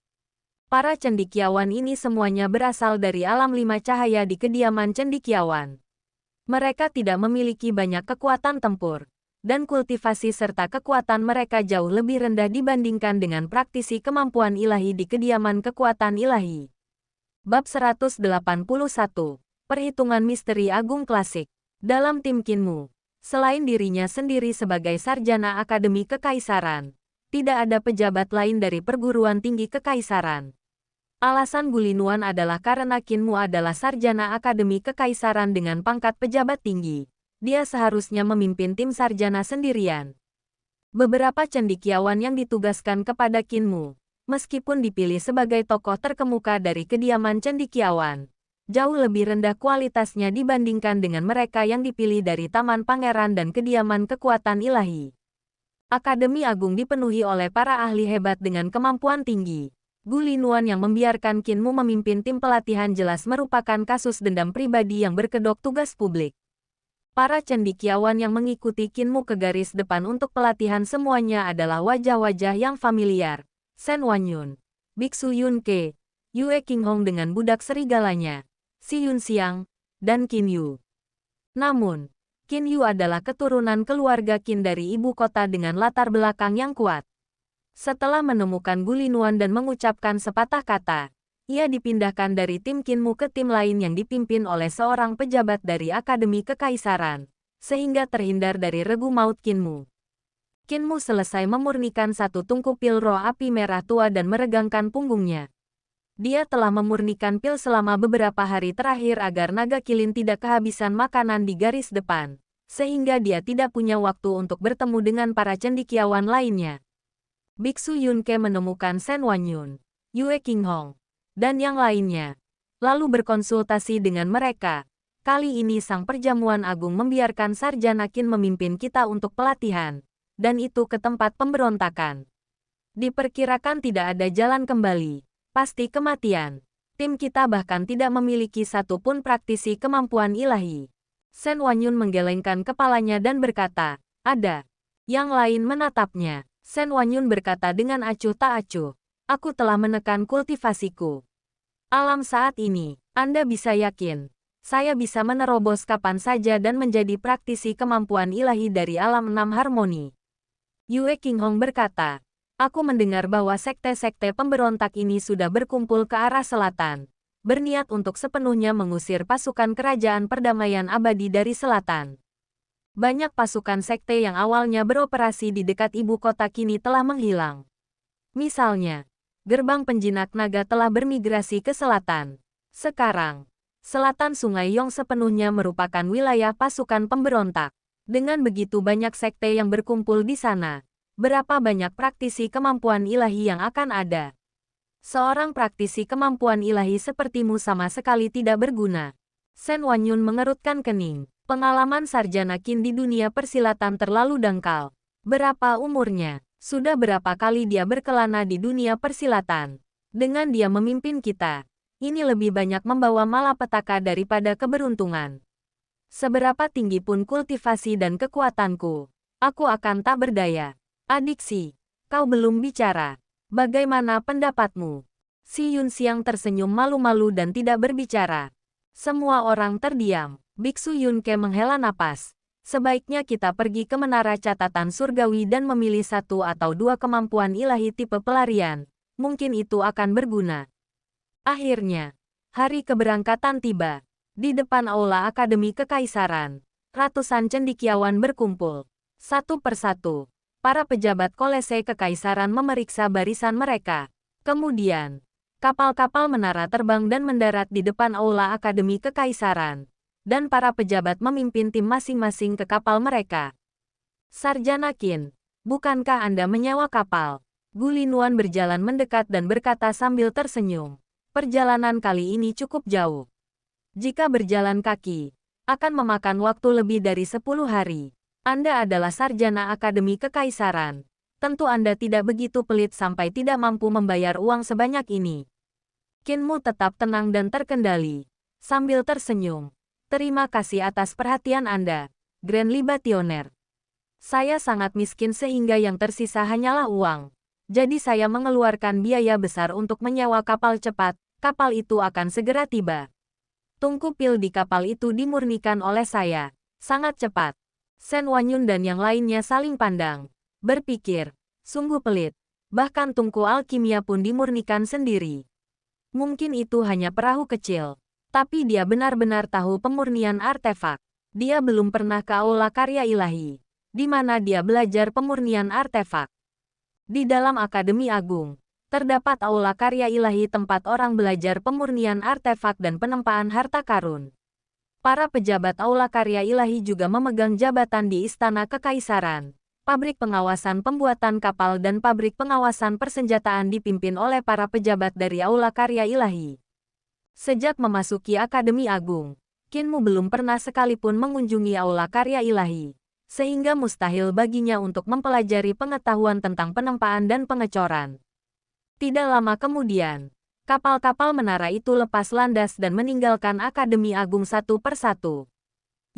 Para cendekiawan ini semuanya berasal dari alam 5 cahaya di kediaman cendekiawan. Mereka tidak memiliki banyak kekuatan tempur, dan kultivasi serta kekuatan mereka jauh lebih rendah dibandingkan dengan praktisi kemampuan ilahi di kediaman kekuatan ilahi. Bab 181. Perhitungan Misteri Agung Klasik. Dalam tim Qin Mu, selain dirinya sendiri sebagai sarjana Akademi Kekaisaran, tidak ada pejabat lain dari perguruan tinggi kekaisaran. Alasan Gu Linuan adalah karena Qin Mu adalah sarjana Akademi Kekaisaran dengan pangkat pejabat tinggi. Dia seharusnya memimpin tim sarjana sendirian. Beberapa cendekiawan yang ditugaskan kepada Qin Mu, meskipun dipilih sebagai tokoh terkemuka dari kediaman cendekiawan, jauh lebih rendah kualitasnya dibandingkan dengan mereka yang dipilih dari Taman Pangeran dan kediaman kekuatan ilahi. Akademi Agung dipenuhi oleh para ahli hebat dengan kemampuan tinggi. Gu Linuan yang membiarkan Qin Mu memimpin tim pelatihan jelas merupakan kasus dendam pribadi yang berkedok tugas publik. Para cendekiawan yang mengikuti Qin Mu ke garis depan untuk pelatihan semuanya adalah wajah-wajah yang familiar. Shen Wanyun, Biksu Yun Ke, Yue Qinghong dengan budak serigalanya, Si Yun Xiang, dan Qin Yu. Namun, Qin Yu adalah keturunan keluarga Qin dari ibu kota dengan latar belakang yang kuat. Setelah menemukan Gu Linuan dan mengucapkan sepatah kata, ia dipindahkan dari tim Qin Mu ke tim lain yang dipimpin oleh seorang pejabat dari Akademi Kekaisaran, sehingga terhindar dari regu maut Qin Mu. Qin Mu selesai memurnikan satu tungku pil roh api merah tua dan meregangkan punggungnya. Dia telah memurnikan pil selama beberapa hari terakhir agar naga kilin tidak kehabisan makanan di garis depan, sehingga dia tidak punya waktu untuk bertemu dengan para cendekiawan lainnya. Biksu Yun Ke menemukan Shen Wanyun, Yue Qinghong, dan yang lainnya, lalu berkonsultasi dengan mereka. Kali ini Sang Perjamuan Agung membiarkan Sarjana Qin memimpin kita untuk pelatihan, dan itu ke tempat pemberontakan. Diperkirakan tidak ada jalan kembali. Pasti kematian. Tim kita bahkan tidak memiliki satupun praktisi kemampuan ilahi. Shen Wanyun menggelengkan kepalanya dan berkata, ada. Yang lain menatapnya. Shen Wanyun berkata dengan acuh tak acuh, aku telah menekan kultivasiku. Alam saat ini, Anda bisa yakin, saya bisa menerobos kapan saja dan menjadi praktisi kemampuan ilahi dari alam 6 harmoni. Yue Qinghong berkata, aku mendengar bahwa sekte-sekte pemberontak ini sudah berkumpul ke arah selatan, berniat untuk sepenuhnya mengusir pasukan kerajaan perdamaian abadi dari selatan. Banyak pasukan sekte yang awalnya beroperasi di dekat ibu kota kini telah menghilang. Misalnya, gerbang penjinak naga telah bermigrasi ke selatan. Sekarang, selatan Sungai Yong sepenuhnya merupakan wilayah pasukan pemberontak. Dengan begitu banyak sekte yang berkumpul di sana, berapa banyak praktisi kemampuan ilahi yang akan ada? Seorang praktisi kemampuan ilahi sepertimu sama sekali tidak berguna. Shen Wanyun mengerutkan kening. Pengalaman Sarjana Qin di dunia persilatan terlalu dangkal. Berapa umurnya? Sudah berapa kali dia berkelana di dunia persilatan? Dengan dia memimpin kita, ini lebih banyak membawa malapetaka daripada keberuntungan. Seberapa tinggi pun kultivasi dan kekuatanku, aku akan tak berdaya. Adiksi, kau belum bicara. Bagaimana pendapatmu? Si Yun Xiang tersenyum malu-malu dan tidak berbicara. Semua orang terdiam. Biksu Yun Ke menghela napas. Sebaiknya kita pergi ke menara catatan surgawi dan memilih satu atau dua kemampuan ilahi tipe pelarian. Mungkin itu akan berguna. Akhirnya, hari keberangkatan tiba. Di depan aula Akademi Kekaisaran, ratusan cendekiawan berkumpul. Satu persatu, para pejabat kolese kekaisaran memeriksa barisan mereka. Kemudian, kapal-kapal menara terbang dan mendarat di depan aula Akademi Kekaisaran. Dan para pejabat memimpin tim masing-masing ke kapal mereka. Sarjana Qin, bukankah Anda menyewa kapal? Gulinuan berjalan mendekat dan berkata sambil tersenyum. Perjalanan kali ini cukup jauh. Jika berjalan kaki, akan memakan waktu lebih dari 10 hari. Anda adalah sarjana Akademi Kekaisaran. Tentu Anda tidak begitu pelit sampai tidak mampu membayar uang sebanyak ini. Qinmu tetap tenang dan terkendali. Sambil tersenyum. Terima kasih atas perhatian Anda, Grand Libationer. Saya sangat miskin sehingga yang tersisa hanyalah uang. Jadi saya mengeluarkan biaya besar untuk menyewa kapal cepat. Kapal itu akan segera tiba. Tungku pil di kapal itu dimurnikan oleh saya. Sangat cepat. Shen Wanyun dan yang lainnya saling pandang. Berpikir, sungguh pelit. Bahkan tungku alkimia pun dimurnikan sendiri. Mungkin itu hanya perahu kecil. Tapi dia benar-benar tahu pemurnian artefak. Dia belum pernah ke aula karya ilahi, di mana dia belajar pemurnian artefak. Di dalam Akademi Agung, terdapat aula karya ilahi tempat orang belajar pemurnian artefak dan penempaan harta karun. Para pejabat aula karya ilahi juga memegang jabatan di Istana Kekaisaran. Pabrik pengawasan pembuatan kapal dan pabrik pengawasan persenjataan dipimpin oleh para pejabat dari aula karya ilahi. Sejak memasuki Akademi Agung, Qinmu belum pernah sekalipun mengunjungi aula karya ilahi, sehingga mustahil baginya untuk mempelajari pengetahuan tentang penempaan dan pengecoran. Tidak lama kemudian, kapal-kapal menara itu lepas landas dan meninggalkan Akademi Agung satu persatu.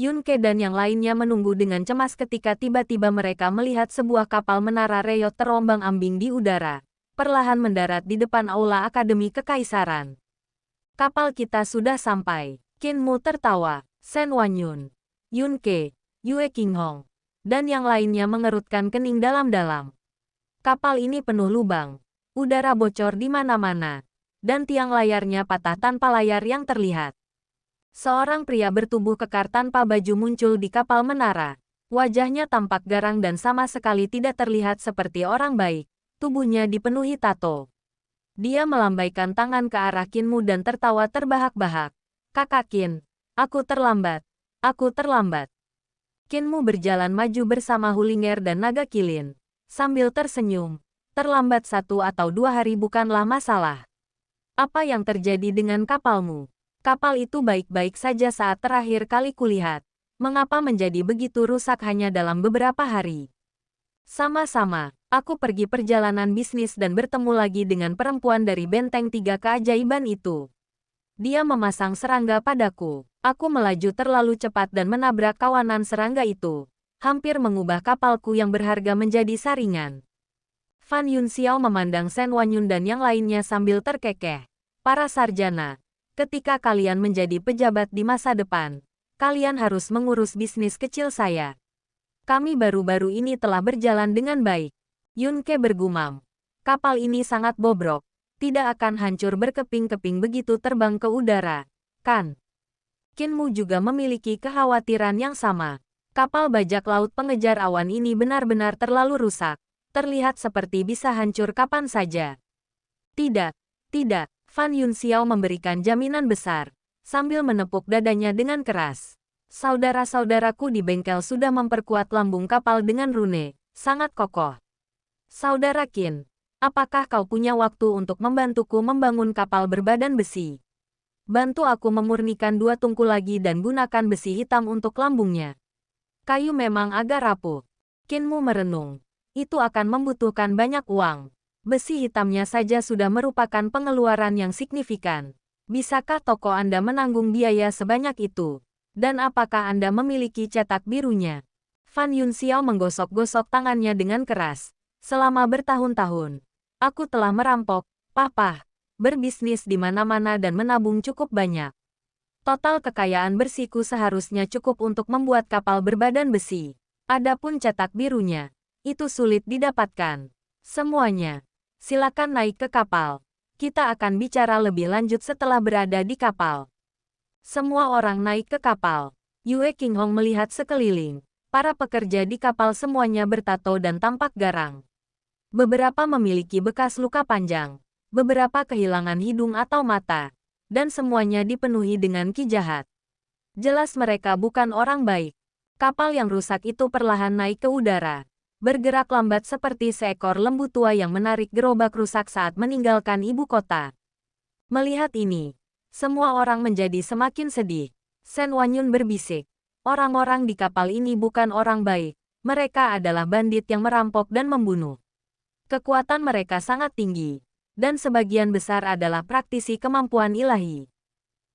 Yunke dan yang lainnya menunggu dengan cemas ketika tiba-tiba mereka melihat sebuah kapal menara reyot terombang-ambing di udara, perlahan mendarat di depan aula Akademi Kekaisaran. Kapal kita sudah sampai. Qinmu tertawa. Shen Wanyun, Yunke, Yue Qinghong, dan yang lainnya mengerutkan kening dalam-dalam. Kapal ini penuh lubang. Udara bocor di mana-mana, dan tiang layarnya patah tanpa layar yang terlihat. Seorang pria bertubuh kekar tanpa baju muncul di kapal menara. Wajahnya tampak garang dan sama sekali tidak terlihat seperti orang baik. Tubuhnya dipenuhi tato. Dia melambaikan tangan ke arah Qinmu dan tertawa terbahak-bahak. Kakak Qin, aku terlambat. Aku terlambat. Qinmu berjalan maju bersama Hulinger dan Naga Kilin. Sambil tersenyum. Terlambat 1 atau 2 hari bukanlah masalah. Apa yang terjadi dengan kapalmu? Kapal itu baik-baik saja saat terakhir kali kulihat. Mengapa menjadi begitu rusak hanya dalam beberapa hari? Sama-sama, aku pergi perjalanan bisnis dan bertemu lagi dengan perempuan dari benteng 3 keajaiban itu. Dia memasang serangga padaku. Aku melaju terlalu cepat dan menabrak kawanan serangga itu. Hampir mengubah kapalku yang berharga menjadi saringan. Fan Yunxiao memandang Shen Wanyun dan yang lainnya sambil terkekeh. Para sarjana, ketika kalian menjadi pejabat di masa depan, kalian harus mengurus bisnis kecil saya. Kami baru-baru ini telah berjalan dengan baik. Yunke bergumam. Kapal ini sangat bobrok. Tidak akan hancur berkeping-keping begitu terbang ke udara, kan? Qinmu juga memiliki kekhawatiran yang sama. Kapal bajak laut pengejar awan ini benar-benar terlalu rusak. Terlihat seperti bisa hancur kapan saja. Tidak, tidak. Fan Yunxiao memberikan jaminan besar, sambil menepuk dadanya dengan keras. Saudara-saudaraku di bengkel sudah memperkuat lambung kapal dengan rune, sangat kokoh. Saudara Qin, apakah kau punya waktu untuk membantuku membangun kapal berbadan besi? Bantu aku memurnikan 2 tungku lagi dan gunakan besi hitam untuk lambungnya. Kayu memang agak rapuh. Qinmu merenung. Itu akan membutuhkan banyak uang. Besi hitamnya saja sudah merupakan pengeluaran yang signifikan. Bisakah toko Anda menanggung biaya sebanyak itu? Dan apakah Anda memiliki cetak birunya? Fan Yunxiao menggosok-gosok tangannya dengan keras. Selama bertahun-tahun, aku telah merampok, berbisnis di mana-mana dan menabung cukup banyak. Total kekayaan bersiku seharusnya cukup untuk membuat kapal berbadan besi. Adapun cetak birunya, itu sulit didapatkan. Semuanya, silakan naik ke kapal. Kita akan bicara lebih lanjut setelah berada di kapal. Semua orang naik ke kapal. Yue Qinghong melihat sekeliling. Para pekerja di kapal semuanya bertato dan tampak garang. Beberapa memiliki bekas luka panjang. Beberapa kehilangan hidung atau mata. Dan semuanya dipenuhi dengan ki jahat. Jelas mereka bukan orang baik. Kapal yang rusak itu perlahan naik ke udara. Bergerak lambat seperti seekor lembu tua yang menarik gerobak rusak saat meninggalkan ibu kota. Melihat ini, semua orang menjadi semakin sedih. Shen Wanyun berbisik. Orang-orang di kapal ini bukan orang baik. Mereka adalah bandit yang merampok dan membunuh. Kekuatan mereka sangat tinggi. Dan sebagian besar adalah praktisi kemampuan ilahi.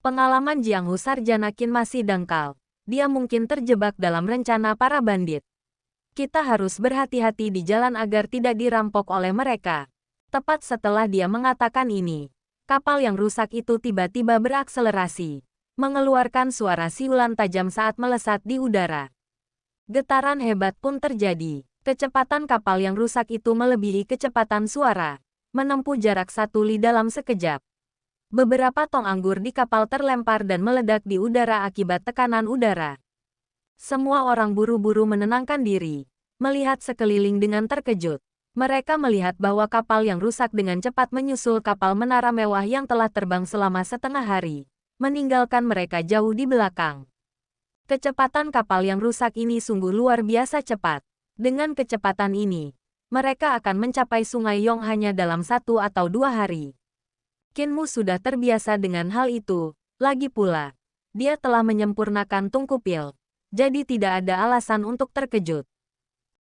Pengalaman Jiang Hu Sarjana Qin masih dangkal. Dia mungkin terjebak dalam rencana para bandit. Kita harus berhati-hati di jalan agar tidak dirampok oleh mereka. Tepat setelah dia mengatakan ini, kapal yang rusak itu tiba-tiba berakselerasi, mengeluarkan suara siulan tajam saat melesat di udara. Getaran hebat pun terjadi. Kecepatan kapal yang rusak itu melebihi kecepatan suara. Menempuh jarak 1 li dalam sekejap. Beberapa tong anggur di kapal terlempar dan meledak di udara akibat tekanan udara. Semua orang buru-buru menenangkan diri, melihat sekeliling dengan terkejut. Mereka melihat bahwa kapal yang rusak dengan cepat menyusul kapal menara mewah yang telah terbang selama setengah hari, meninggalkan mereka jauh di belakang. Kecepatan kapal yang rusak ini sungguh luar biasa cepat. Dengan kecepatan ini, mereka akan mencapai Sungai Yong hanya dalam 1 atau 2 hari. Qinmu sudah terbiasa dengan hal itu. Lagi pula, dia telah menyempurnakan tungkupil. Jadi tidak ada alasan untuk terkejut.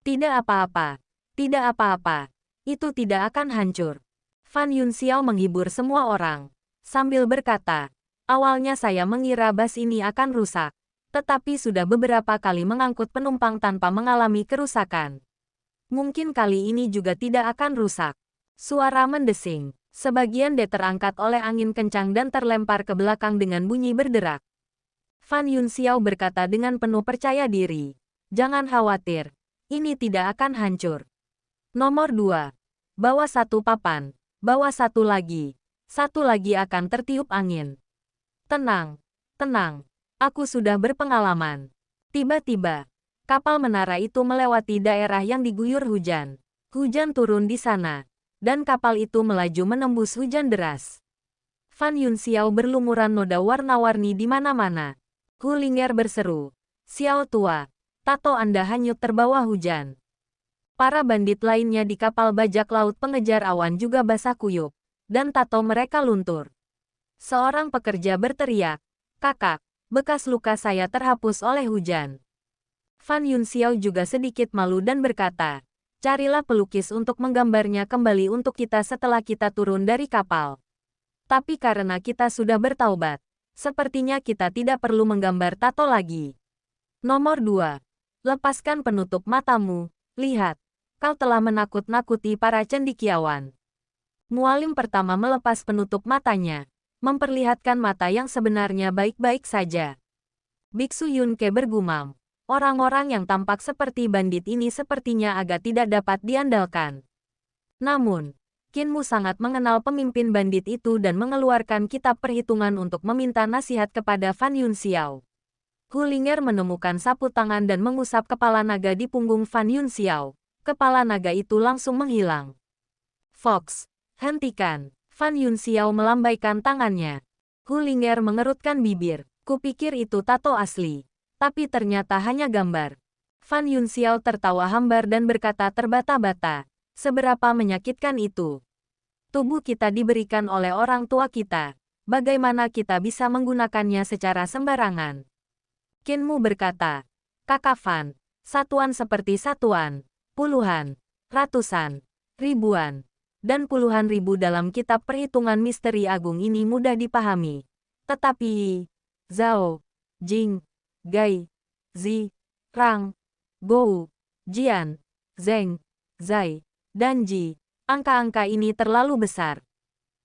Tidak apa-apa. Tidak apa-apa. Itu tidak akan hancur. Fan Yunxiao menghibur semua orang. Sambil berkata, awalnya saya mengira bas ini akan rusak. Tetapi sudah beberapa kali mengangkut penumpang tanpa mengalami kerusakan. Mungkin kali ini juga tidak akan rusak. Suara mendesing. Sebagian D terangkat oleh angin kencang dan terlempar ke belakang dengan bunyi berderak. Fan Yunxiao berkata dengan penuh percaya diri. Jangan khawatir. Ini tidak akan hancur. Nomor 2. Bawa 1 papan. Bawa 1 lagi. 1 lagi akan tertiup angin. Tenang. Tenang. Aku sudah berpengalaman. Tiba-tiba, kapal menara itu melewati daerah yang diguyur hujan. Hujan turun di sana, dan kapal itu melaju menembus hujan deras. Fan Yunxiao berlumuran noda warna-warni di mana-mana. Hu Ling'er berseru, "Xiao tua, tato Anda hanyut terbawa hujan." Para bandit lainnya di kapal bajak laut pengejar awan juga basah kuyup, dan tato mereka luntur. Seorang pekerja berteriak, "Kakak, bekas luka saya terhapus oleh hujan." Fan Yunxiao juga sedikit malu dan berkata, carilah pelukis untuk menggambarnya kembali untuk kita setelah kita turun dari kapal. Tapi karena kita sudah bertaubat, sepertinya kita tidak perlu menggambar tato lagi. Nomor 2. Lepaskan penutup matamu. Lihat, kau telah menakut-nakuti para cendekiawan. Mualim pertama melepas penutup matanya, memperlihatkan mata yang sebenarnya baik-baik saja. Biksu Yunke bergumam, orang-orang yang tampak seperti bandit ini sepertinya agak tidak dapat diandalkan. Namun, Qinmu sangat mengenal pemimpin bandit itu dan mengeluarkan kitab perhitungan untuk meminta nasihat kepada Fan Yunxiao. Hu Ling'er menemukan sapu tangan dan mengusap kepala naga di punggung Fan Yunxiao. Kepala naga itu langsung menghilang. Fox, hentikan. Fan Yunxiao melambaikan tangannya. Hu Ling'er mengerutkan bibir. Kupikir itu tato asli. Tapi ternyata hanya gambar. Fan Yunxiao tertawa hambar dan berkata terbata-bata. Seberapa menyakitkan itu. Tubuh kita diberikan oleh orang tua kita. Bagaimana kita bisa menggunakannya secara sembarangan? Qinmu berkata, Kakak Fan, satuan seperti satuan, puluhan, ratusan, ribuan, dan puluhan ribu dalam kitab perhitungan misteri agung ini mudah dipahami. Tetapi, Zhao, Jing, Gai, Zi, Rang, Gou, Jian, Zheng, Zai, dan Ji, angka-angka ini terlalu besar.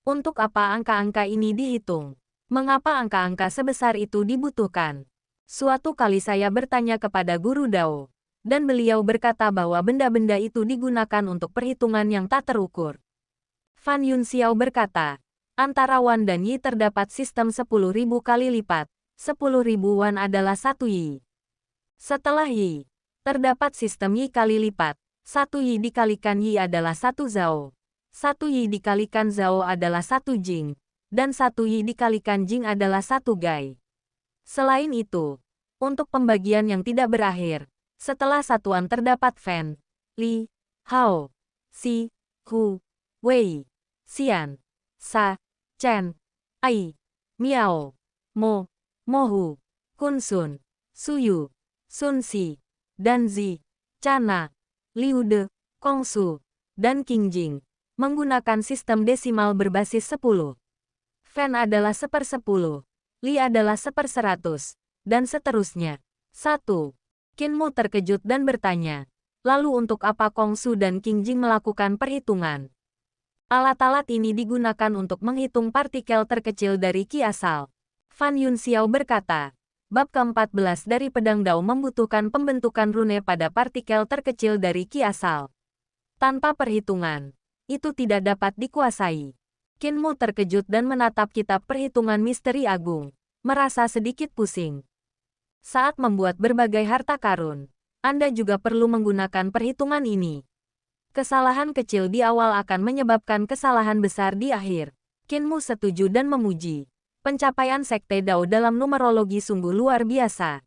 Untuk apa angka-angka ini dihitung? Mengapa angka-angka sebesar itu dibutuhkan? Suatu kali saya bertanya kepada Guru Dao, dan beliau berkata bahwa benda-benda itu digunakan untuk perhitungan yang tak terukur. Fan Yunxiao berkata, antara Wan dan Yi terdapat sistem 10.000 kali lipat. 10.000 Wan adalah 1 Yi. Setelah Yi, terdapat sistem Yi kali lipat. 1 Yi dikalikan Yi adalah 1 Zhao. 1 Yi dikalikan Zhao adalah 1 Jing. Dan 1 Yi dikalikan Jing adalah 1 Gai. Selain itu, untuk pembagian yang tidak berakhir, setelah satuan terdapat Fan, Li, Hao, Si, Hu, Wei, Xian, Sa, Chen, Ai, Miao, Mo, Mohu, Kun Sun, Suyu, Sun Si, dan Zi, Chana, Liu De, Kong Su, dan Qing Jing, menggunakan sistem desimal berbasis 10. Fan adalah 1/10, Li adalah 1/100, dan seterusnya. 1. Qinmu terkejut dan bertanya, lalu untuk apa Kong Su dan Qing Jing melakukan perhitungan? Alat-alat ini digunakan untuk menghitung partikel terkecil dari Qi asal. Fan Yunxiao berkata, bab ke-14 dari Pedang Dao membutuhkan pembentukan rune pada partikel terkecil dari Qi asal. Tanpa perhitungan, itu tidak dapat dikuasai. Qinmu terkejut dan menatap kitab perhitungan misteri agung, merasa sedikit pusing. Saat membuat berbagai harta karun, Anda juga perlu menggunakan perhitungan ini. Kesalahan kecil di awal akan menyebabkan kesalahan besar di akhir. Qinmu setuju dan memuji. Pencapaian Sekte Dao dalam numerologi sungguh luar biasa.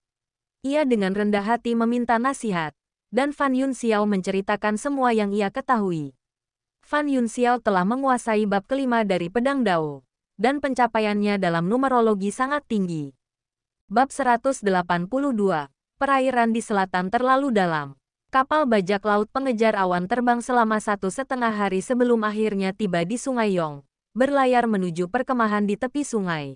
Ia dengan rendah hati meminta nasihat, dan Fan Yunxiao menceritakan semua yang ia ketahui. Fan Yunxiao telah menguasai bab kelima dari Pedang Dao, dan pencapaiannya dalam numerologi sangat tinggi. Bab 182, Perairan di Selatan terlalu dalam. Kapal bajak laut pengejar awan terbang selama 1,5 hari sebelum akhirnya tiba di Sungai Yong, berlayar menuju perkemahan di tepi sungai.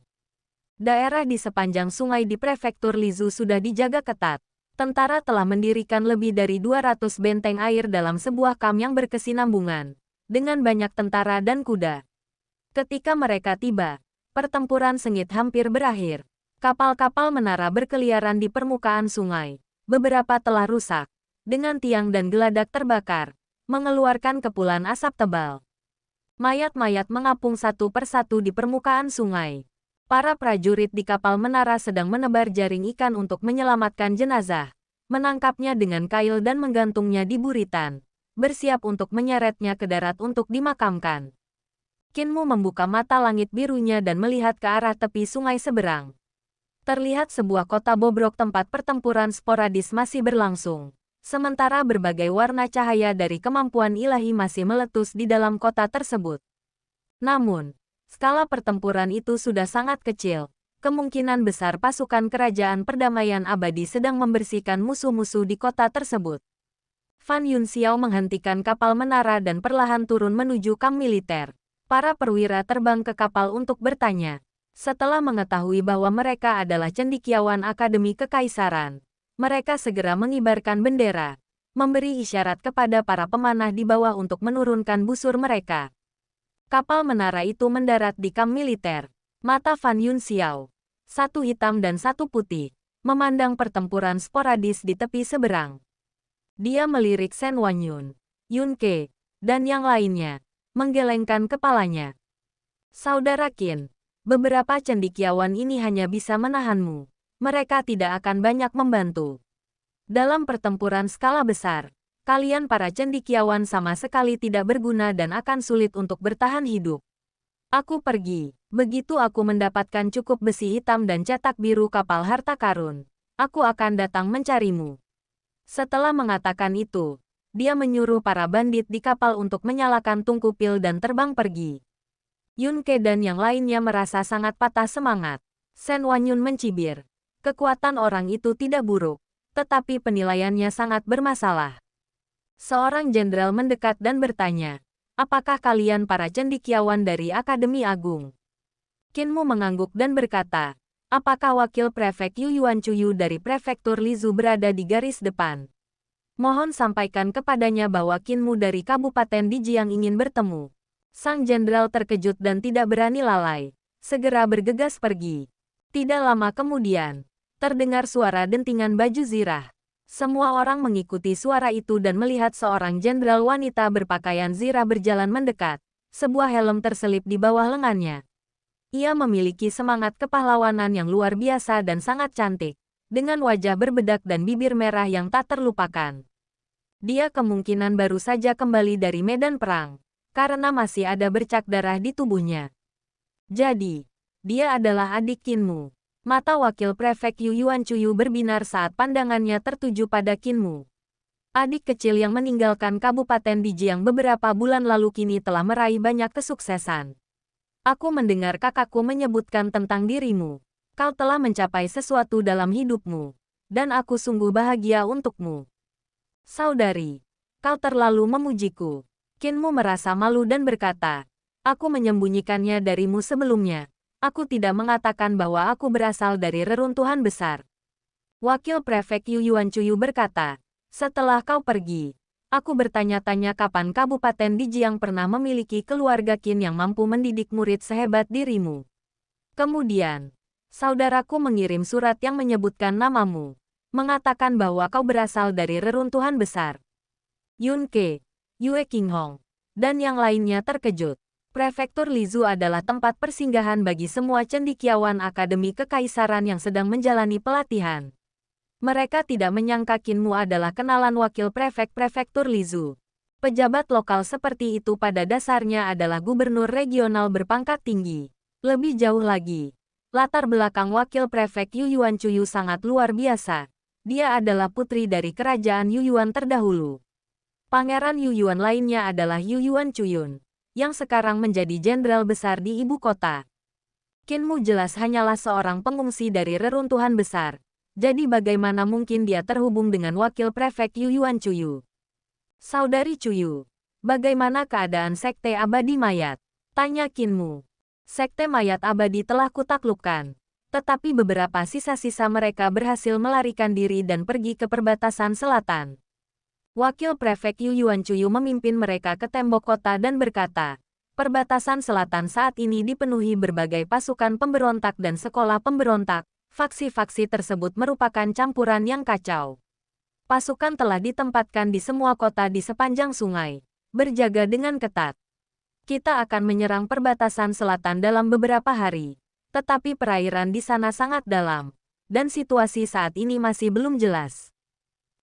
Daerah di sepanjang sungai di prefektur Lizhu sudah dijaga ketat. Tentara telah mendirikan lebih dari 200 benteng air dalam sebuah kam yang berkesinambungan, dengan banyak tentara dan kuda. Ketika mereka tiba, pertempuran sengit hampir berakhir. Kapal-kapal menara berkeliaran di permukaan sungai. Beberapa telah rusak, dengan tiang dan geladak terbakar, mengeluarkan kepulan asap tebal. Mayat-mayat mengapung satu persatu di permukaan sungai. Para prajurit di kapal menara sedang menebar jaring ikan untuk menyelamatkan jenazah, menangkapnya dengan kail dan menggantungnya di buritan, bersiap untuk menyeretnya ke darat untuk dimakamkan. Qinmu membuka mata langit birunya dan melihat ke arah tepi sungai seberang. Terlihat sebuah kota bobrok tempat pertempuran sporadis masih berlangsung. Sementara berbagai warna cahaya dari kemampuan ilahi masih meletus di dalam kota tersebut. Namun, skala pertempuran itu sudah sangat kecil. Kemungkinan besar pasukan kerajaan perdamaian abadi sedang membersihkan musuh-musuh di kota tersebut. Fan Yunxiao menghentikan kapal menara dan perlahan turun menuju kam militer. Para perwira terbang ke kapal untuk bertanya. Setelah mengetahui bahwa mereka adalah cendekiawan Akademi Kekaisaran, mereka segera mengibarkan bendera, memberi isyarat kepada para pemanah di bawah untuk menurunkan busur mereka. Kapal menara itu mendarat di kam militer. Mata Fan Yunxiao, satu hitam dan satu putih, memandang pertempuran sporadis di tepi seberang. Dia melirik Shen Wanyun, Yun Ke, dan yang lainnya, menggelengkan kepalanya. Saudara Qin, beberapa cendekiawan ini hanya bisa menahanmu. Mereka tidak akan banyak membantu. Dalam pertempuran skala besar, kalian para cendekiawan sama sekali tidak berguna dan akan sulit untuk bertahan hidup. Aku pergi. Begitu aku mendapatkan cukup besi hitam dan cetak biru kapal harta karun, aku akan datang mencarimu. Setelah mengatakan itu, dia menyuruh para bandit di kapal untuk menyalakan tungku pil dan terbang pergi. Yun Ke dan yang lainnya merasa sangat patah semangat. Shen Wanyun mencibir. Kekuatan orang itu tidak buruk, tetapi penilaiannya sangat bermasalah. Seorang jenderal mendekat dan bertanya, apakah kalian para cendekiawan dari Akademi Agung? Qinmu mengangguk dan berkata, apakah wakil prefek Yu Yuan Chuyu dari prefektur Lizhu berada di garis depan? Mohon sampaikan kepadanya bahwa Qinmu dari Kabupaten Dijiang ingin bertemu. Sang jenderal terkejut dan tidak berani lalai. segera bergegas pergi. Tidak lama kemudian, terdengar suara dentingan baju zirah. Semua orang mengikuti suara itu dan melihat seorang jenderal wanita berpakaian zirah berjalan mendekat. Sebuah helm terselip di bawah lengannya. Ia memiliki semangat kepahlawanan yang luar biasa dan sangat cantik, dengan wajah berbedak dan bibir merah yang tak terlupakan. Dia kemungkinan baru saja kembali dari medan perang, karena masih ada bercak darah di tubuhnya. Jadi, dia adalah adik Qinmu. Mata Wakil Prefek Yu Yuanchuyu berbinar saat pandangannya tertuju pada Qinmu. Adik kecil yang meninggalkan Kabupaten Dijiang beberapa bulan lalu kini telah meraih banyak kesuksesan. Aku mendengar kakakku menyebutkan tentang dirimu. Kau telah mencapai sesuatu dalam hidupmu. Dan aku sungguh bahagia untukmu. Saudari, kau terlalu memujiku. Qinmu merasa malu dan berkata, aku menyembunyikannya darimu sebelumnya. Aku tidak mengatakan bahwa aku berasal dari reruntuhan besar. Wakil Prefek Yu Yuanchuyu berkata, setelah kau pergi, aku bertanya-tanya kapan Kabupaten Dijiang pernah memiliki keluarga Qin yang mampu mendidik murid sehebat dirimu. Kemudian, saudaraku mengirim surat yang menyebutkan namamu, mengatakan bahwa kau berasal dari reruntuhan besar. Yun Ke, Yue Qinghong, dan yang lainnya terkejut. Prefektur Lizhu adalah tempat persinggahan bagi semua cendekiawan Akademi Kekaisaran yang sedang menjalani pelatihan. Mereka tidak menyangka Qinmu adalah kenalan wakil prefek Prefektur Lizhu. Pejabat lokal seperti itu pada dasarnya adalah gubernur regional berpangkat tinggi. Lebih jauh lagi, latar belakang wakil prefek Yu Yuanchuyu sangat luar biasa. Dia adalah putri dari kerajaan Yuyuan terdahulu. Pangeran Yuyuan lainnya adalah Yu Yuanchuyun, yang sekarang menjadi jenderal besar di ibu kota. Qinmu jelas hanyalah seorang pengungsi dari reruntuhan besar. Jadi bagaimana mungkin dia terhubung dengan wakil prefek Yu Yuanchuyu? Saudari Chuyu, bagaimana keadaan Sekte Abadi Mayat? Tanya Qinmu. Sekte Mayat Abadi telah kutaklukkan. Tetapi beberapa sisa-sisa mereka berhasil melarikan diri dan pergi ke perbatasan selatan. Wakil Prefek Yu Yuanchuyu memimpin mereka ke tembok kota dan berkata, perbatasan selatan saat ini dipenuhi berbagai pasukan pemberontak dan sekolah pemberontak. Faksi-faksi tersebut merupakan campuran yang kacau. Pasukan telah ditempatkan di semua kota di sepanjang sungai, berjaga dengan ketat. Kita akan menyerang perbatasan selatan dalam beberapa hari, tetapi perairan di sana sangat dalam, dan situasi saat ini masih belum jelas.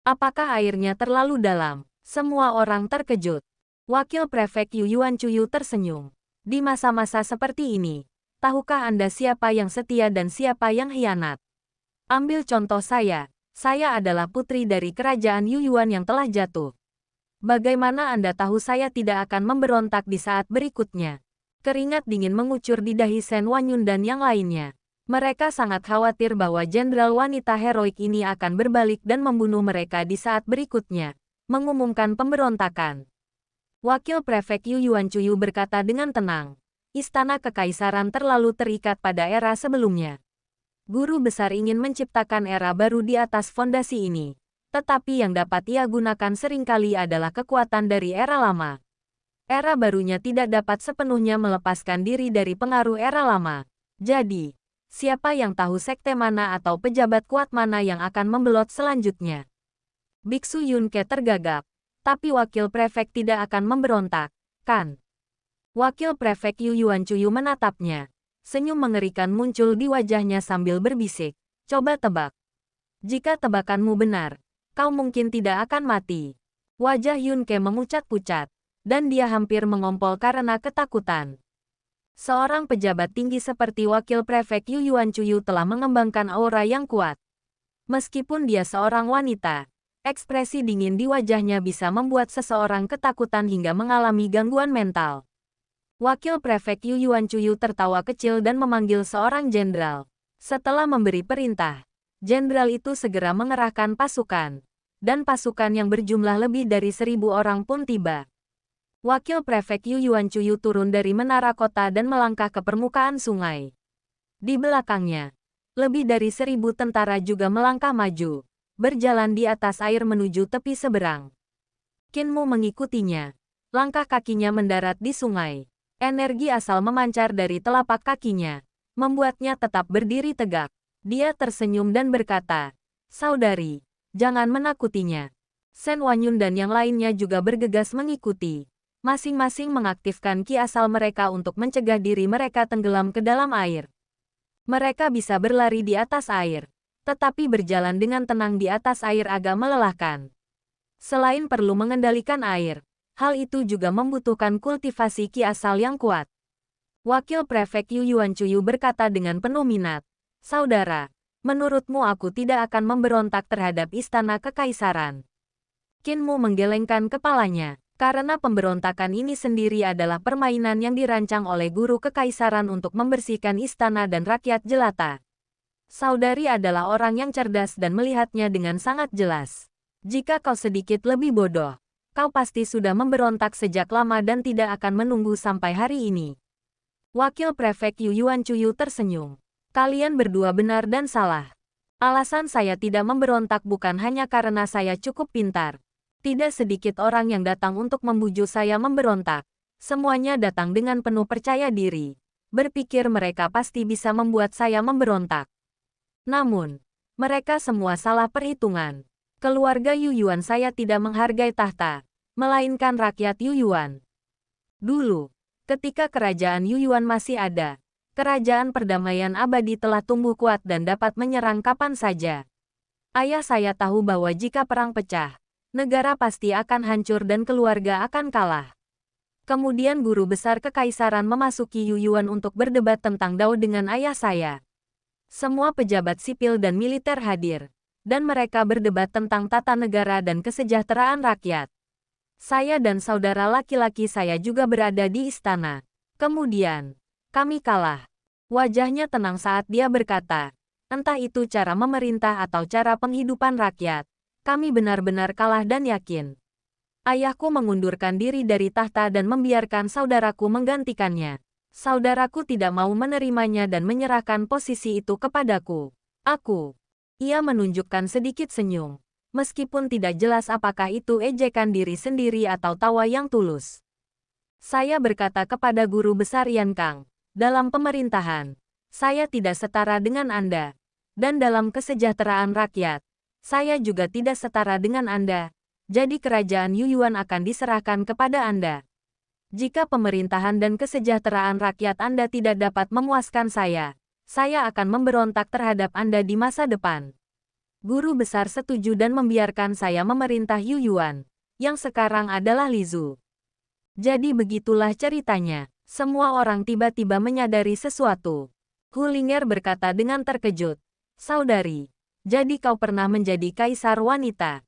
Apakah airnya terlalu dalam? Semua orang terkejut. Wakil Prefek Yu Yuanchuyu tersenyum. Di masa-masa seperti ini, tahukah Anda siapa yang setia dan siapa yang hianat? Ambil contoh saya adalah putri dari kerajaan Yuyuan yang telah jatuh. Bagaimana Anda tahu saya tidak akan memberontak di saat berikutnya? Keringat dingin mengucur di dahi Shen Wanyun dan yang lainnya. Mereka sangat khawatir bahwa jenderal wanita heroik ini akan berbalik dan membunuh mereka di saat berikutnya, mengumumkan pemberontakan. Wakil Prefek Yu Yuanchuyu berkata dengan tenang, Istana Kekaisaran terlalu terikat pada era sebelumnya. Guru besar ingin menciptakan era baru di atas fondasi ini, tetapi yang dapat ia gunakan seringkali adalah kekuatan dari era lama. Era barunya tidak dapat sepenuhnya melepaskan diri dari pengaruh era lama. Jadi, siapa yang tahu sekte mana atau pejabat kuat mana yang akan membelot selanjutnya? Biksu Yunke tergagap, tapi wakil prefek tidak akan memberontak, kan? Wakil prefek Yu Yuanchuyu menatapnya. Senyum mengerikan muncul di wajahnya sambil berbisik, coba tebak. Jika tebakanmu benar, kau mungkin tidak akan mati. Wajah Yunke memucat-pucat, dan dia hampir mengompol karena ketakutan. Seorang pejabat tinggi seperti wakil prefek Yu Yuanchuyu telah mengembangkan aura yang kuat. Meskipun dia seorang wanita, ekspresi dingin di wajahnya bisa membuat seseorang ketakutan hingga mengalami gangguan mental. Wakil prefek Yu Yuanchuyu tertawa kecil dan memanggil seorang jenderal. Setelah memberi perintah, jenderal itu segera mengerahkan pasukan, dan pasukan yang berjumlah lebih dari 1.000 orang pun tiba. Wakil Prefek Yu Yuanchuyu turun dari menara kota dan melangkah ke permukaan sungai. Di belakangnya, lebih dari 1.000 tentara juga melangkah maju, berjalan di atas air menuju tepi seberang. Qinmu mengikutinya. Langkah kakinya mendarat di sungai. Energi asal memancar dari telapak kakinya, membuatnya tetap berdiri tegak. Dia tersenyum dan berkata, "Saudari, jangan menakutinya." Shen Wanyun dan yang lainnya juga bergegas mengikuti. Masing-masing mengaktifkan ki asal mereka untuk mencegah diri mereka tenggelam ke dalam air. Mereka bisa berlari di atas air, tetapi berjalan dengan tenang di atas air agak melelahkan. Selain perlu mengendalikan air, hal itu juga membutuhkan kultivasi ki asal yang kuat. Wakil Prefek Yu Yuancuyu berkata dengan penuh minat, "Saudara, menurutmu aku tidak akan memberontak terhadap istana kekaisaran?" Qin Mu menggelengkan kepalanya, karena pemberontakan ini sendiri adalah permainan yang dirancang oleh guru kekaisaran untuk membersihkan istana dan rakyat jelata. Saudari adalah orang yang cerdas dan melihatnya dengan sangat jelas. Jika kau sedikit lebih bodoh, kau pasti sudah memberontak sejak lama dan tidak akan menunggu sampai hari ini. Wakil Prefek Yu Yuancuyu tersenyum. Kalian berdua benar dan salah. Alasan saya tidak memberontak bukan hanya karena saya cukup pintar. Tidak sedikit orang yang datang untuk membujuk saya memberontak. Semuanya datang dengan penuh percaya diri. Berpikir mereka pasti bisa membuat saya memberontak. Namun, mereka semua salah perhitungan. Keluarga Yu Yuan saya tidak menghargai tahta, melainkan rakyat Yu Yuan. Dulu, ketika kerajaan Yu Yuan masih ada, kerajaan perdamaian abadi telah tumbuh kuat dan dapat menyerang kapan saja. Ayah saya tahu bahwa jika perang pecah, negara pasti akan hancur dan keluarga akan kalah. Kemudian guru besar kekaisaran memasuki Yu Yuan untuk berdebat tentang Dao dengan ayah saya. Semua pejabat sipil dan militer hadir, dan mereka berdebat tentang tata negara dan kesejahteraan rakyat. Saya dan saudara laki-laki saya juga berada di istana. Kemudian, kami kalah. Wajahnya tenang saat dia berkata, entah itu cara memerintah atau cara penghidupan rakyat, kami benar-benar kalah dan yakin. Ayahku mengundurkan diri dari tahta dan membiarkan saudaraku menggantikannya. Saudaraku tidak mau menerimanya dan menyerahkan posisi itu kepadaku. Ia menunjukkan sedikit senyum. Meskipun tidak jelas apakah itu ejekan diri sendiri atau tawa yang tulus. Saya berkata kepada guru besar Yan Kang, dalam pemerintahan, saya tidak setara dengan Anda. Dan dalam kesejahteraan rakyat, saya juga tidak setara dengan Anda. Jadi kerajaan Yu Yuan akan diserahkan kepada Anda. Jika pemerintahan dan kesejahteraan rakyat Anda tidak dapat memuaskan saya akan memberontak terhadap Anda di masa depan. Guru besar setuju dan membiarkan saya memerintah Yu Yuan, yang sekarang adalah Li Zhu. Jadi begitulah ceritanya. Semua orang tiba-tiba menyadari sesuatu. Hu Ling'er berkata dengan terkejut, "Saudari, jadi kau pernah menjadi kaisar wanita?"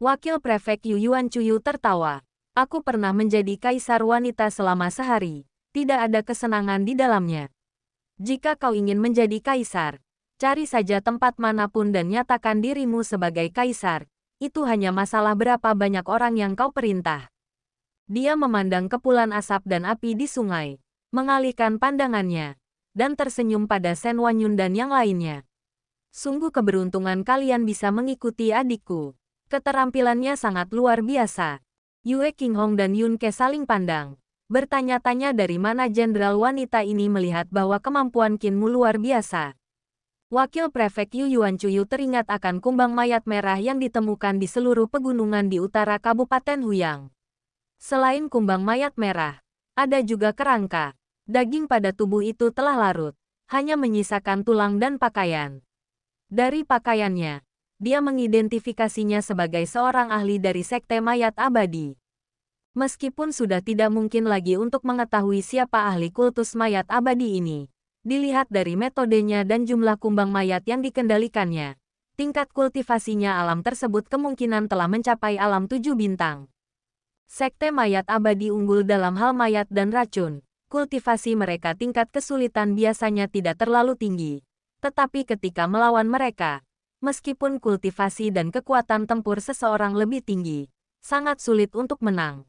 Wakil Prefek Yu Yuancuyu tertawa. "Aku pernah menjadi kaisar wanita selama sehari. Tidak ada kesenangan di dalamnya. Jika kau ingin menjadi kaisar, cari saja tempat manapun dan nyatakan dirimu sebagai kaisar. Itu hanya masalah berapa banyak orang yang kau perintah." Dia memandang kepulan asap dan api di sungai, mengalihkan pandangannya, dan tersenyum pada Shen Wanyun dan yang lainnya. "Sungguh keberuntungan kalian bisa mengikuti adikku. Keterampilannya sangat luar biasa." Yue Qinghong dan Yun Ke saling pandang, bertanya-tanya dari mana jenderal wanita ini melihat bahwa kemampuan Qin Mu luar biasa. Wakil Prefek Yu Yuancuyu teringat akan kumbang mayat merah yang ditemukan di seluruh pegunungan di utara Kabupaten Huyang. Selain kumbang mayat merah, ada juga kerangka. Daging pada tubuh itu telah larut, hanya menyisakan tulang dan pakaian. Dari pakaiannya, dia mengidentifikasinya sebagai seorang ahli dari Sekte Mayat Abadi. Meskipun sudah tidak mungkin lagi untuk mengetahui siapa ahli kultus mayat abadi ini, dilihat dari metodenya dan jumlah kumbang mayat yang dikendalikannya, tingkat kultivasinya alam tersebut kemungkinan telah mencapai alam 7 bintang. Sekte Mayat Abadi unggul dalam hal mayat dan racun. Kultivasi mereka tingkat kesulitan biasanya tidak terlalu tinggi. Tetapi ketika melawan mereka, meskipun kultivasi dan kekuatan tempur seseorang lebih tinggi, sangat sulit untuk menang.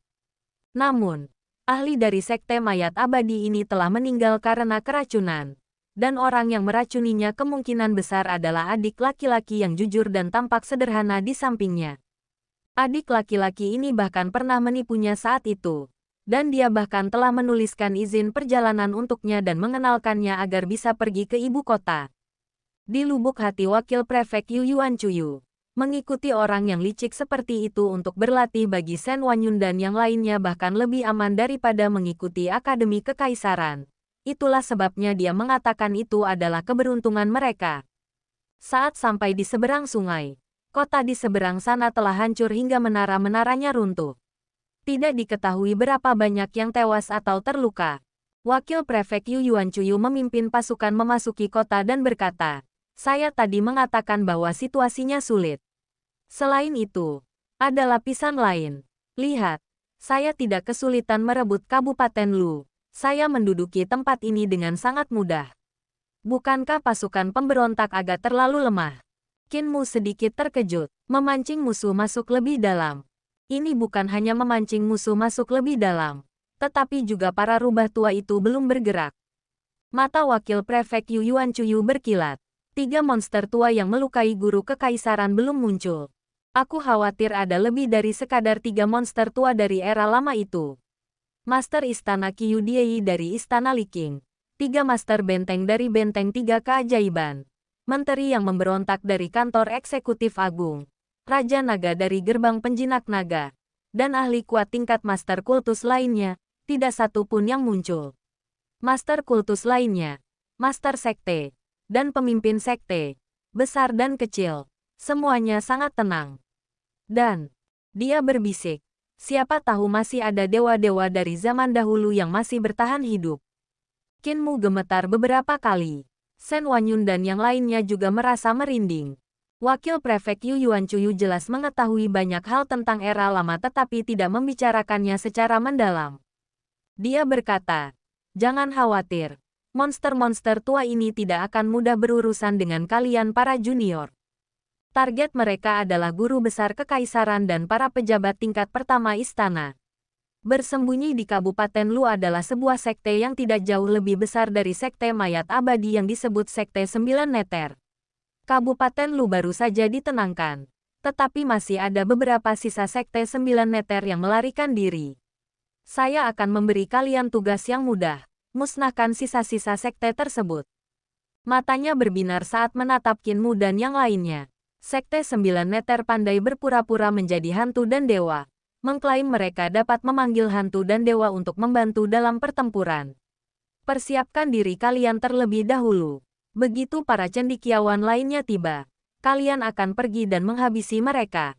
Namun, ahli dari Sekte Mayat Abadi ini telah meninggal karena keracunan. Dan orang yang meracuninya kemungkinan besar adalah adik laki-laki yang jujur dan tampak sederhana di sampingnya. Adik laki-laki ini bahkan pernah menipunya saat itu. Dan dia bahkan telah menuliskan izin perjalanan untuknya dan mengenalkannya agar bisa pergi ke ibu kota. Di lubuk hati Wakil Prefek Yu Yuan Chuyu, mengikuti orang yang licik seperti itu untuk berlatih bagi Shen Wanyun dan yang lainnya bahkan lebih aman daripada mengikuti Akademi Kekaisaran. Itulah sebabnya dia mengatakan itu adalah keberuntungan mereka. Saat sampai di seberang sungai, kota di seberang sana telah hancur hingga menara-menaranya runtuh. Tidak diketahui berapa banyak yang tewas atau terluka. Wakil Prefek Yu Yuan Chuyu memimpin pasukan memasuki kota dan berkata, "Saya tadi mengatakan bahwa situasinya sulit. Selain itu, ada lapisan lain. Lihat, saya tidak kesulitan merebut Kabupaten Lu. Saya menduduki tempat ini dengan sangat mudah. Bukankah pasukan pemberontak agak terlalu lemah?" Qin Mu sedikit terkejut, memancing musuh masuk lebih dalam. Ini bukan hanya memancing musuh masuk lebih dalam, tetapi juga para rubah tua itu belum bergerak. Mata Wakil Prefek Yu Yuan Chuyu berkilat. 3 monster tua yang melukai guru kekaisaran belum muncul. Aku khawatir ada lebih dari sekadar 3 monster tua dari era lama itu. Master Istana Qiyu Diei dari Istana Li Qing. 3 master benteng dari Benteng 3 Keajaiban. Menteri yang memberontak dari Kantor Eksekutif Agung. Raja Naga dari Gerbang Penjinak Naga. Dan ahli kuat tingkat master kultus lainnya, tidak satu pun yang muncul. Master kultus lainnya, master sekte, dan pemimpin sekte, besar dan kecil, semuanya sangat tenang. Dan, dia berbisik, siapa tahu masih ada dewa-dewa dari zaman dahulu yang masih bertahan hidup. Qin Mu gemetar beberapa kali. Shen Wanyun dan yang lainnya juga merasa merinding. Wakil Prefek Yu Yuan Chuyu jelas mengetahui banyak hal tentang era lama tetapi tidak membicarakannya secara mendalam. Dia berkata, "Jangan khawatir. Monster-monster tua ini tidak akan mudah berurusan dengan kalian para junior. Target mereka adalah guru besar kekaisaran dan para pejabat tingkat pertama istana." Bersembunyi di Kabupaten Lu adalah sebuah sekte yang tidak jauh lebih besar dari sekte mayat abadi yang disebut Sekte 9 Neter. Kabupaten Lu baru saja ditenangkan, tetapi masih ada beberapa sisa Sekte 9 Neter yang melarikan diri. Saya akan memberi kalian tugas yang mudah. Musnahkan sisa-sisa sekte tersebut. Matanya berbinar saat menatap Qin Mu dan yang lainnya. Sekte 9 Neter pandai berpura-pura menjadi hantu dan dewa. Mengklaim mereka dapat memanggil hantu dan dewa untuk membantu dalam pertempuran. Persiapkan diri kalian terlebih dahulu. Begitu para cendekiawan lainnya tiba, kalian akan pergi dan menghabisi mereka.